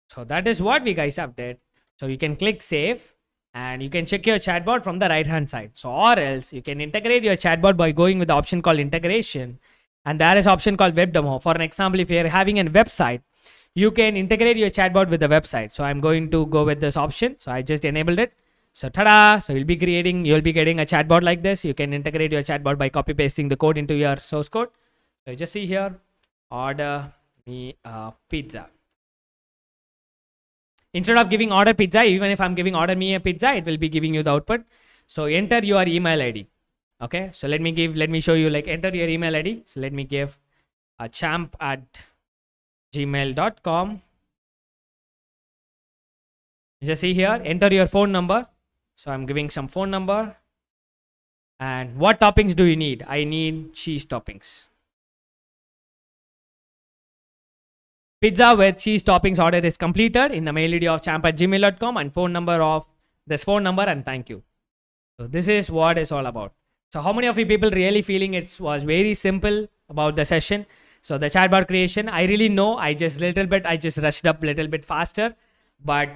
So that is what we guys have did. So you can click save, and you can check your chatbot from the right hand side. So or else you can integrate your chatbot by going with the option called integration, and there is option called web demo. For an example, if you're having a website, you can integrate your chatbot with the website. So I'm going to go with this option. So I just enabled it. So tada! So you'll be getting a chatbot like this. You can integrate your chatbot by copy pasting the code into your source code. So you just see here, order me a pizza. Instead of giving order pizza, even if I'm giving order me a pizza, it will be giving you the output. So enter your email ID. Okay, so let me show you, like, enter your email ID. So let me give a champ@gmail.com. Just see here, enter your phone number. So I'm giving some phone number. And what toppings do you need? I need cheese toppings. Pizza with cheese toppings order is completed in the mail ID of champ@gmail.com and phone number of this phone number, and thank you. So this is what it's all about. So how many of you people really feeling it was very simple about the session? So the chatbot creation, I really know I just rushed up a little bit faster, but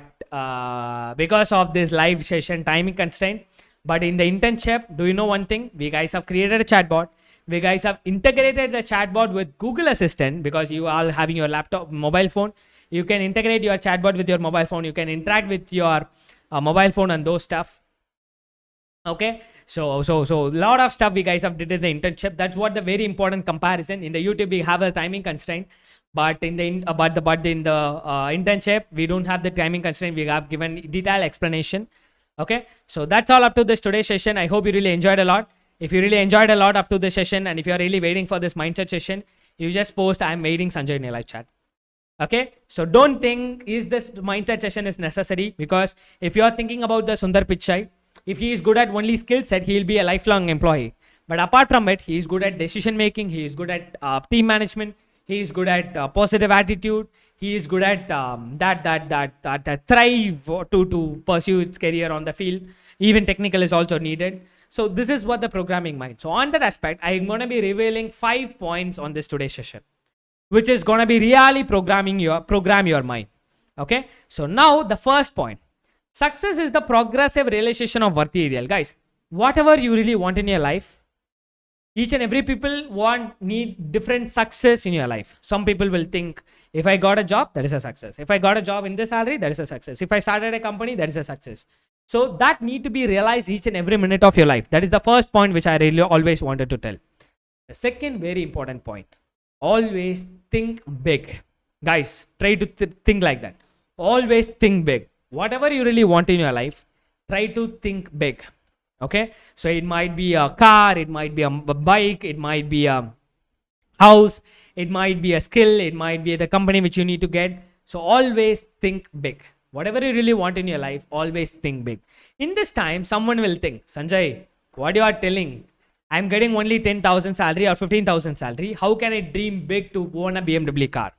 because of this live session timing constraint. But in the internship, do you know one thing? We guys have created a chatbot. We guys have integrated the chatbot with Google Assistant, because you are having your laptop, mobile phone. You can integrate your chatbot with your mobile phone. You can interact with your mobile phone and those stuff. Okay, so lot of stuff we guys have did in the internship. That's what the very important comparison. In the YouTube we have a timing constraint, but in the internship we don't have the timing constraint. We have given detailed explanation. Okay, so that's all up to this today's session. I hope you really enjoyed a lot. If you really enjoyed a lot up to this session, and if you're really waiting for this mindset session, you just post I'm waiting Sanjay in a live chat. Okay, so don't think is this mindset session is necessary, because if you're thinking about the Sundar Pichai, if he is good at only skill set, he'll be a lifelong employee. But apart from it, he is good at decision making. He is good at team management. He is good at positive attitude. He is good at that thrive to pursue its career on the field. Even technical is also needed. So this is what the programming mind. So on that aspect, I'm going to be revealing 5 points on this today's session, which is going to be really program your mind. Okay, so now the first point. Success is the progressive realization of worthy ideal. Guys, whatever you really want in your life, each and every people need different success in your life. Some people will think, if I got a job, that is a success. If I got a job in this salary, that is a success. If I started a company, that is a success. So that need to be realized each and every minute of your life. That is the first point which I really always wanted to tell. The second very important point, always think big. Guys, try to think like that. Always think big. Whatever you really want in your life, try to think big. Okay, so it might be a car, it might be a bike, it might be a house, it might be a skill, it might be the company which you need to get. So always think big. Whatever you really want in your life, always think big. In this time, someone will think, Sanjay, what you are telling? I'm getting only 10,000 salary or 15,000 salary. How can I dream big to own a BMW car?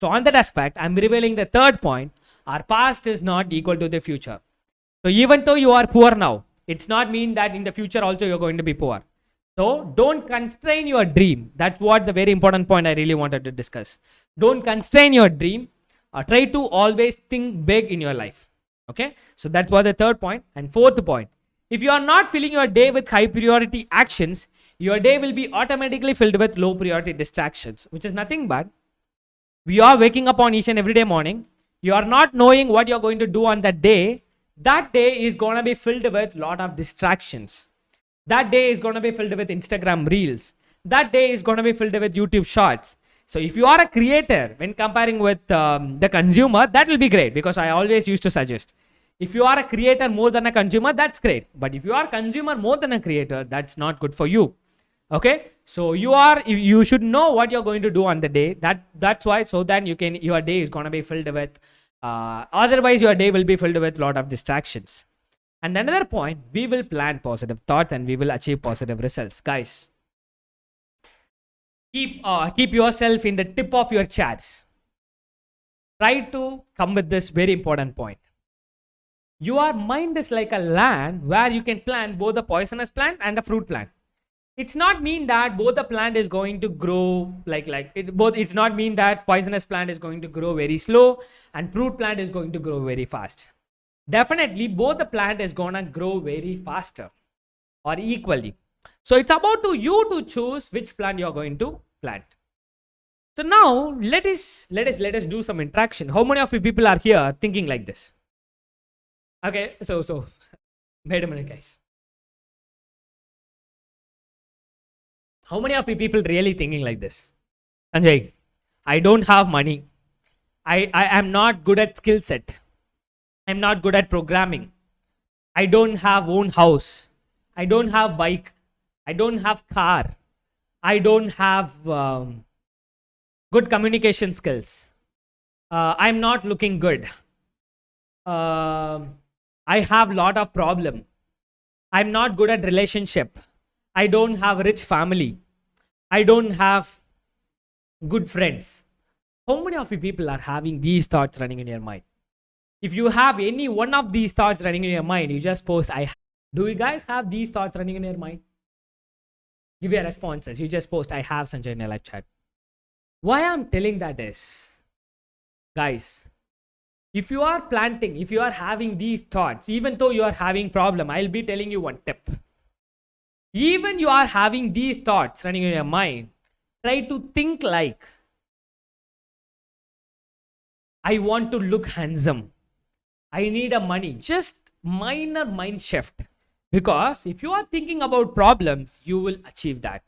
So on that aspect, I'm revealing the third point. Our past is not equal to the future. So even though you are poor now, it's not mean that in the future also you're going to be poor. So don't constrain your dream. That's what the very important point I really wanted to discuss. Don't constrain your dream. Try to always think big in your life. Okay, so that's what the third point. And fourth point, If you are not filling your day with high priority actions, your day will be automatically filled with low priority distractions, which is nothing but we are waking up on each and every day morning. You are not knowing what you're going to do on that day. That day is going to be filled with lot of distractions. That day is going to be filled with Instagram reels. That day is going to be filled with YouTube shorts. So if you are a creator, when comparing with the consumer, that will be great, because I always used to suggest, if you are a creator more than a consumer, that's great. But if you are a consumer more than a creator, that's not good for you. Okay, so you should know what you're going to do on the day. That's why, so that your day is going to be filled with otherwise your day will be filled with a lot of distractions. And another point, we will plan positive thoughts and we will achieve positive results. Guys, keep yourself in the tip of your chats. Try to come with this very important point. Your mind is like a land where you can plant both a poisonous plant and a fruit plant. It's not mean that both the plant is going to grow it's not mean that poisonous plant is going to grow very slow and fruit plant is going to grow very fast. Definitely both the plant is gonna grow very faster or equally. So it's about you to choose which plant you're going to plant. So now let us do some interaction. How many of you people are here thinking like this? Okay, so wait a minute, guys. How many of you people really thinking like this? Sanjay, I don't have money. I am not good at skill set. I'm not good at programming. I don't have own house. I don't have bike. I don't have car. I don't have good communication skills. I'm not looking good. I have lot of problem. I'm not good at relationship. I don't have rich family. I don't have good friends. How many of you people are having these thoughts running in your mind? If you have any one of these thoughts running in your mind, you just post, do you guys have these thoughts running in your mind? Give your responses. You just post, I have, Sanjay, in a live chat. Why I'm telling that is, guys, if you are planting, if you are having these thoughts, even though you are having problem, I'll be telling you one tip. Even you are having these thoughts running in your mind, try to think like, I want to look handsome. I need a money. Just minor mind shift. Because if you are thinking about problems, you will achieve that.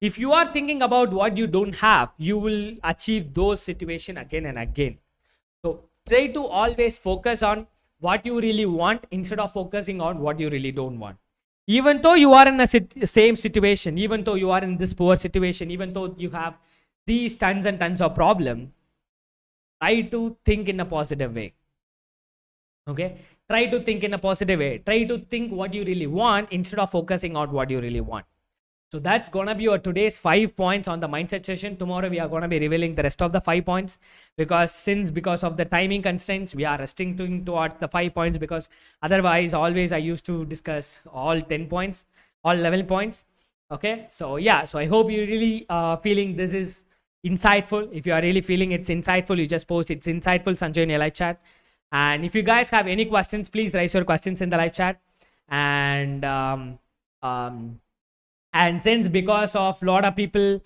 If you are thinking about what you don't have, you will achieve those situations again and again. So try to always focus on what you really want instead of focusing on what you really don't want. Even though you are in a same situation, even though you are in this poor situation, even though you have these tons and tons of problem, try to think in a positive way. Okay, try to think in a positive way. Try to think what you really want instead of focusing on what you really want. So that's gonna be your today's 5 points on the mindset session. Tomorrow we are gonna be revealing the rest of the 5 points, because of the timing constraints, we are restricting towards the 5 points, because otherwise always I used to discuss all 10 points, all 11 points. Okay, so yeah, so I hope you really feeling this is insightful. If you are really feeling it's insightful, you just post it's insightful, Sanjay, in your live chat. And if you guys have any questions, please raise your questions in the live chat. And since because of lot of people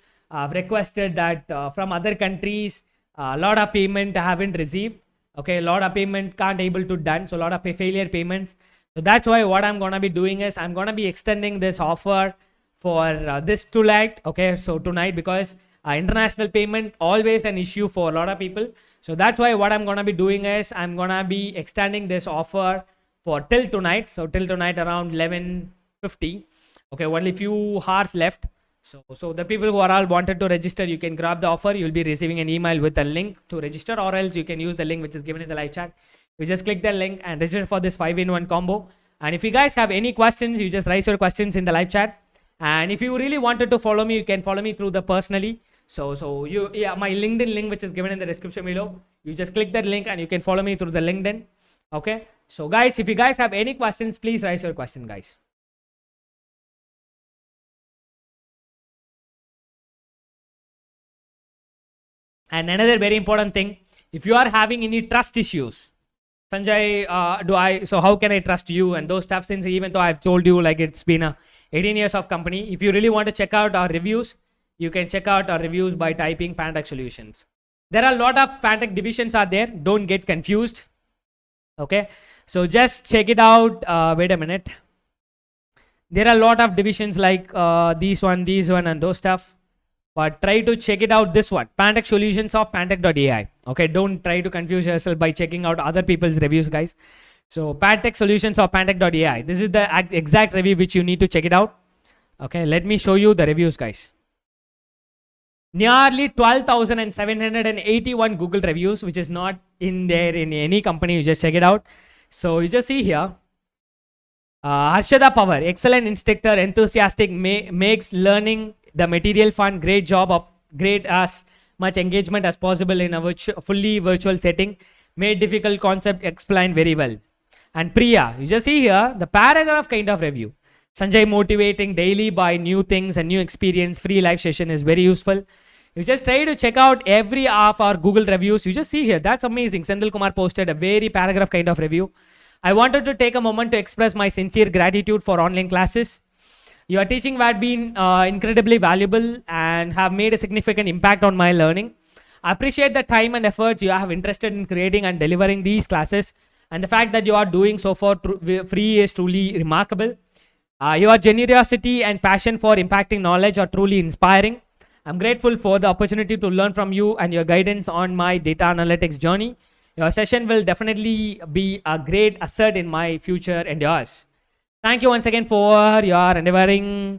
requested that from other countries, a lot of payment haven't received. Okay, a lot of payment can't able to done. So a lot of failure payments. So that's why what I'm gonna be doing is I'm gonna be extending this offer for this tonight. Okay, so tonight, because international payment always an issue for a lot of people. So that's why what I'm gonna be doing is I'm gonna be extending this offer for till tonight. So till tonight around 11:50. Okay, only few hours left. So the people who are all wanted to register, you can grab the offer. You'll be receiving an email with a link to register, or else you can use the link which is given in the live chat. You just click the link and register for this 5-in-1 combo. And if you guys have any questions, you just raise your questions in the live chat. And if you really wanted to follow me, you can follow me through the personally. So my LinkedIn link, which is given in the description below, you just click that link and you can follow me through the LinkedIn. Okay, so guys, if you guys have any questions, please raise your question, guys. And another very important thing, if you are having any trust issues, Sanjay, so how can I trust you and those stuff, since even though I've told you like it's been a 18 years of company. If you really want to check out our reviews, you can check out our reviews by typing Pantech Solutions. There are a lot of Pantech divisions are there. Don't get confused. Okay. So just check it out. Wait a minute. There are a lot of divisions like these one, and those stuff. But try to check it out, this one, Pantech Solutions of Pantech.ai. Okay, don't try to confuse yourself by checking out other people's reviews, guys. So Pantech Solutions of Pantech.ai. This is the exact review which you need to check it out. Okay, let me show you the reviews, guys. Nearly 12,781 Google reviews, which is not in there in any company. You just check it out. So you just see here. Harshada Power, excellent instructor, enthusiastic, makes learning the material fun, great job of great as much engagement as possible in a fully virtual setting, made difficult concept explain very well. And Priya, you just see here the paragraph kind of review. Sanjay motivating daily by new things and new experience, free live session is very useful. You just try to check out every of our Google reviews. You just see here, that's amazing. Sendil Kumar posted a very paragraph kind of review. I wanted to take a moment to express my sincere gratitude for online classes. Your teaching had been incredibly valuable and have made a significant impact on my learning. I appreciate the time and effort you have interested in creating and delivering these classes, and the fact that you are doing so for free is truly remarkable. Your generosity and passion for impacting knowledge are truly inspiring. I'm grateful for the opportunity to learn from you and your guidance on my data analytics journey. Your session will definitely be a great asset in my future endeavors. Thank you once again for your unwavering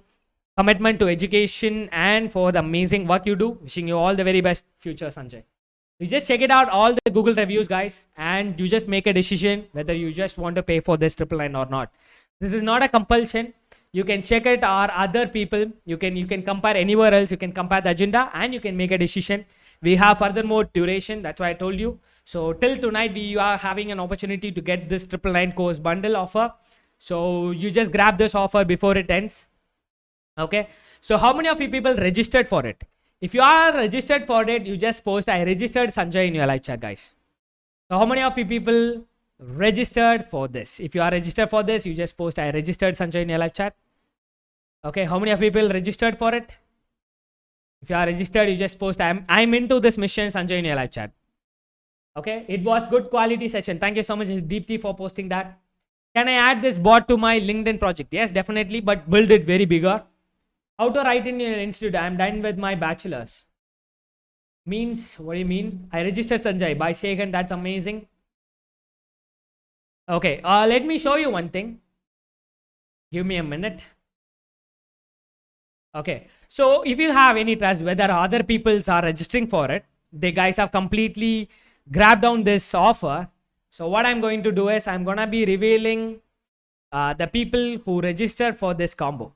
commitment to education and for the amazing work you do. Wishing you all the very best future, Sanjay. You just check it out, all the Google reviews, guys, and you just make a decision whether you just want to pay for this 999 or not. This is not a compulsion. You can check it or other people. You can compare anywhere else. You can compare the agenda and you can make a decision. We have furthermore duration. That's why I told you. So till tonight, we are having an opportunity to get this 999 course bundle offer. So you just grab this offer before it ends. Okay. So how many of you people registered for it? If you are registered for it, you just post I registered Sanjay in your live chat, guys. So how many of you people registered for this? If you are registered for this, you just post I registered Sanjay in your live chat. Okay. How many of you people registered for it? If you are registered, you just post I'm into this mission Sanjay in your live chat. Okay. It was good quality session. Thank you so much Deepthi for posting that. Can I add this bot to my LinkedIn project? Yes, definitely, but build it very bigger. How to write in your institute? I'm done with my bachelor's. Means, what do you mean? I registered Sanjay by second. That's amazing. Okay, let me show you one thing. Give me a minute. Okay, so if you have any trust whether other peoples are registering for it, they guys have completely grabbed down this offer. So what I'm going to do is I'm going to be revealing the people who registered for this combo.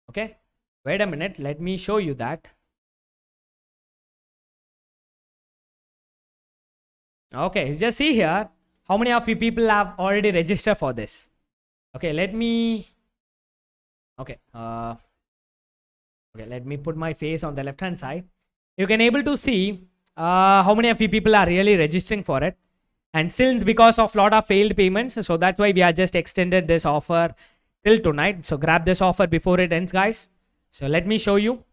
Okay. Wait a minute. Let me show you that. Okay. Just see here. How many of you people have already registered for this? Okay. Let me. Okay. Okay. Let me put my face on the left hand side. You can able to see how many of you people are really registering for it. And since because of lot of failed payments, so that's why we are just extended this offer till tonight. So grab this offer before it ends, guys. So let me show you.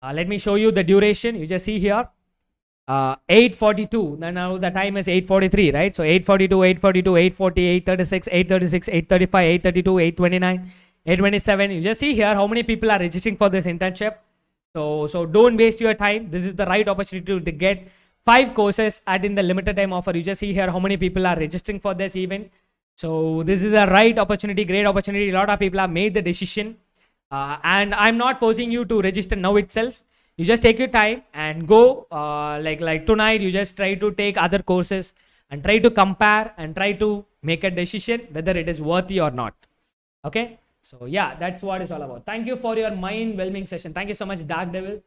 Let me show you the duration. You just see here 8:42. Now the time is 8:43, right? So 8:42, 8:42, 8:40, 8:36, 8:36, 8:35, 8:32, 8:29, 8:27. You just see here how many people are registering for this internship. So don't waste your time. This is the right opportunity to get 5 courses at in the limited time offer. You just see here how many people are registering for this event. So this is the right opportunity, great opportunity. A lot of people have made the decision, and I'm not forcing you to register now itself. You just take your time and go. Like tonight, you just try to take other courses and try to compare and try to make a decision whether it is worthy or not. Okay. So yeah, that's what it's all about. Thank you for your mind-whelming session. Thank you so much, Dark Devil.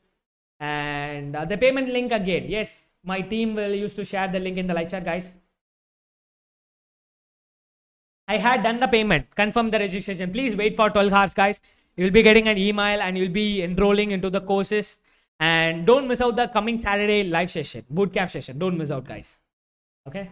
And the payment link again. Yes. My team will use to share the link in the live chat, guys. I had done the payment. Confirm the registration. Please wait for 12 hours, guys. You'll be getting an email and you'll be enrolling into the courses. And don't miss out the coming Saturday live session, bootcamp session. Don't miss out, guys. Okay.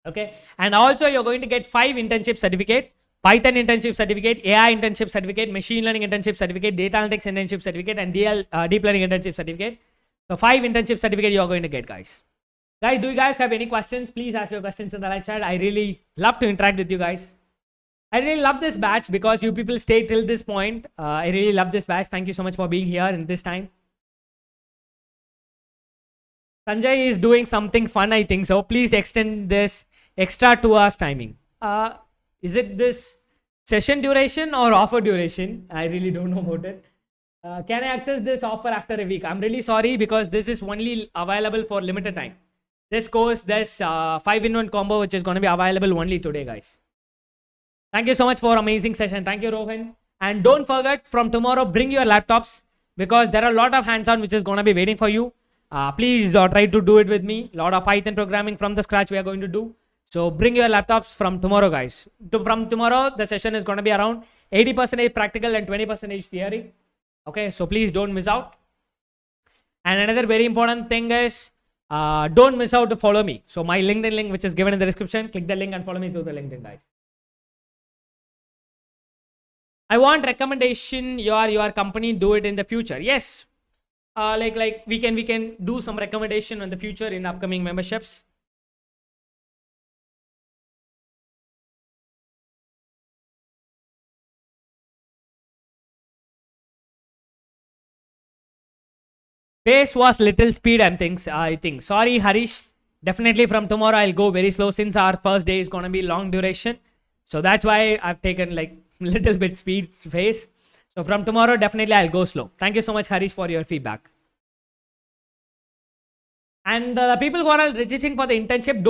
Okay. And also you're going to get 5 internship certificate: Python internship certificate, AI internship certificate, machine learning internship certificate, data analytics internship certificate, and deep learning internship certificate. So 5 internship certificate you're going to get, guys. Guys, do you guys have any questions? Please ask your questions in the live chat. I really love to interact with you guys. I really love this batch because you people stay till this point. I really love this batch. Thank you so much for being here in this time. Sanjay is doing something fun, I think so. Please extend this extra 2 hours timing. Is it this session duration or offer duration? I really don't know about it. Can I access this offer after a week? I'm really sorry because this is only available for limited time. This course, there's 5-in-1 combo which is going to be available only today, guys. Thank you so much for amazing session. Thank you, Rohan. And don't forget, from tomorrow, bring your laptops because there are a lot of hands-on which is going to be waiting for you. Please try to do it with me. A lot of Python programming from the scratch we are going to do. So bring your laptops from tomorrow, guys. From tomorrow, the session is going to be around 80% practical and 20% theory. Okay, so please don't miss out. And another very important thing is, don't miss out to follow me. So my LinkedIn link, which is given in the description, click the link and follow me through the LinkedIn, guys. I want recommendation. Your company do it in the future. Yes, like we can do some recommendation in the future in upcoming memberships. Pace was little speed. I think. Sorry, Harish. Definitely from tomorrow I'll go very slow since our first day is gonna be long duration. So that's why I've taken like little bit speed pace. So from tomorrow definitely I'll go slow. Thank you so much, Harish, for your feedback. And the people who are registering for the internship,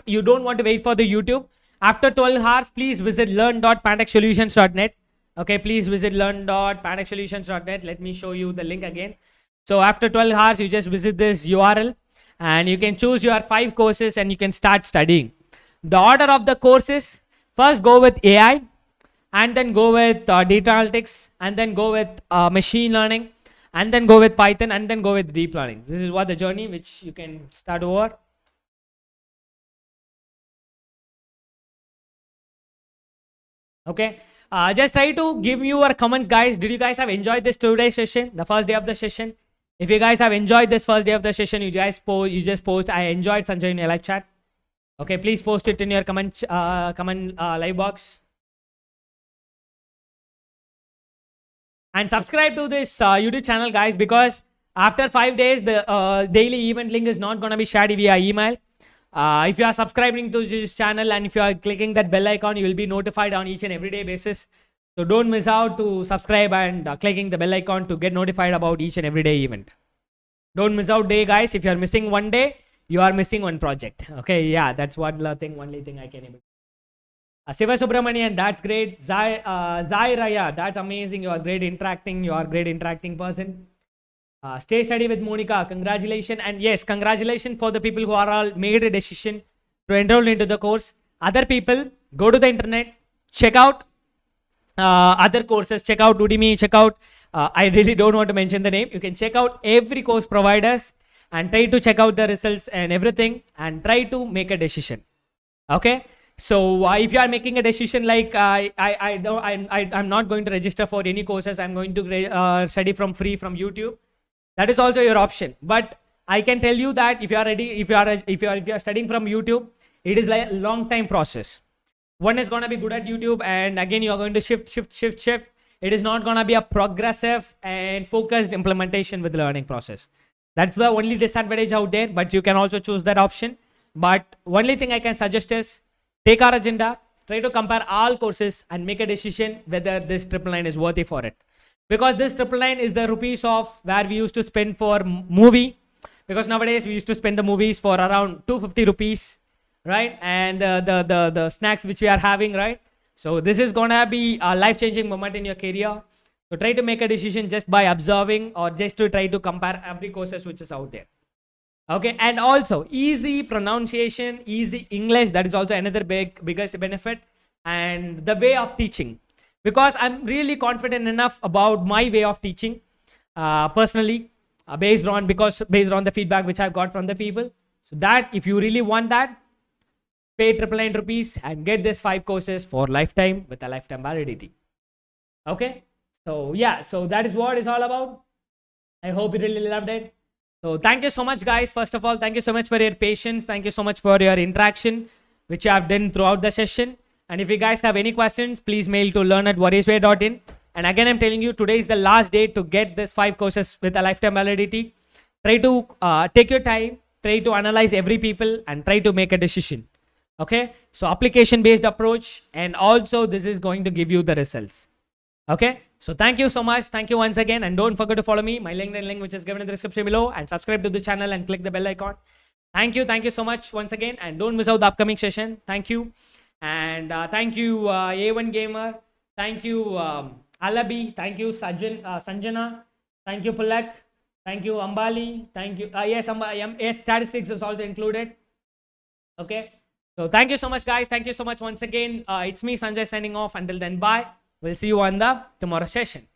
you don't want to wait for the YouTube. After 12 hours, please visit learn.pantechsolutions.net. Okay, please visit learn.pantechsolutions.net. Let me show you the link again. So after 12 hours, you just visit this URL and you can choose your 5 courses and you can start studying. The order of the courses, first go with AI and then go with data analytics and then go with machine learning and then go with Python and then go with deep learning. This is what the journey which you can start over. Okay, just try to give your comments, guys. Did you guys have enjoyed this today's session, the first day of the session? If you guys have enjoyed this first day of the session, you just post I enjoyed Sanjay in your live chat. Okay, please post it in your comment live box. And subscribe to this YouTube channel, guys, because after 5 days, the daily event link is not going to be shared via email. If you are subscribing to this channel and if you are clicking that bell icon, you will be notified on each and every day basis. So don't miss out to subscribe and clicking the bell icon to get notified about each and every day event. Don't miss out day, guys. If you are missing one day, you are missing one project. Okay, yeah, that's what only thing I can able. Siva Subramanian, that's great. Zairaya, that's amazing. You are great interacting. You are great interacting person. Stay steady with Monica. Congratulations. And yes, congratulations for the people who are all made a decision to enroll into the course. Other people, go to the internet, check out other courses, check out Udemy, check out, I really don't want to mention the name. You can check out every course providers and try to check out the results and everything and try to make a decision. Okay. So if you are making a decision like I'm not going to register for any courses, I'm going to study from free from YouTube, that is also your option. But I can tell you that if you are ready, if you are studying from YouTube, it is like a long time process. One is going to be good at YouTube and again you are going to shift. It is not going to be a progressive and focused implementation with the learning process. That's the only disadvantage out there, but you can also choose that option. But only thing I can suggest is take our agenda, try to compare all courses and make a decision whether this 999 is worthy for it. Because this 999 is the rupees of where we used to spend for movie. Because nowadays we used to spend the movies for around 250 rupees, right? And the snacks which we are having, right? So this is gonna be a life-changing moment in your career. So try to make a decision just by observing or just to try to compare every courses which is out there. Okay, and also easy pronunciation, easy English, that is also another biggest benefit. And the way of teaching. because I'm really confident enough about my way of teaching personally, based on the feedback which I've got from the people. So that if you really want that, pay ₹999 and get this 5 courses for lifetime with a lifetime validity. Okay, so yeah, so that is what it's all about. I hope you really loved it. So thank you so much, guys. First of all, thank you so much for your patience. Thank you so much for your interaction, which I have done throughout the session. And if you guys have any questions, please mail to learn@warriorsway.in. And again, I'm telling you, today is the last day to get this 5 courses with a lifetime validity. Try to take your time, try to analyze every people, and try to make a decision. Okay, so application based approach, and also this is going to give you the results. Okay, so thank you so much. Thank you once again, and don't forget to follow me, my LinkedIn link, which is given in the description below, and subscribe to the channel and click the bell icon. Thank you so much once again, and don't miss out the upcoming session. Thank you, and thank you A1 Gamer, thank you Alabi, thank you Sanjana, thank you Pulak, thank you Ambali, thank you yes, statistics is also included. Okay, so thank you so much, guys. Thank you so much once again. It's me, Sanjay, signing off. Until then, bye. We'll see you on the tomorrow session.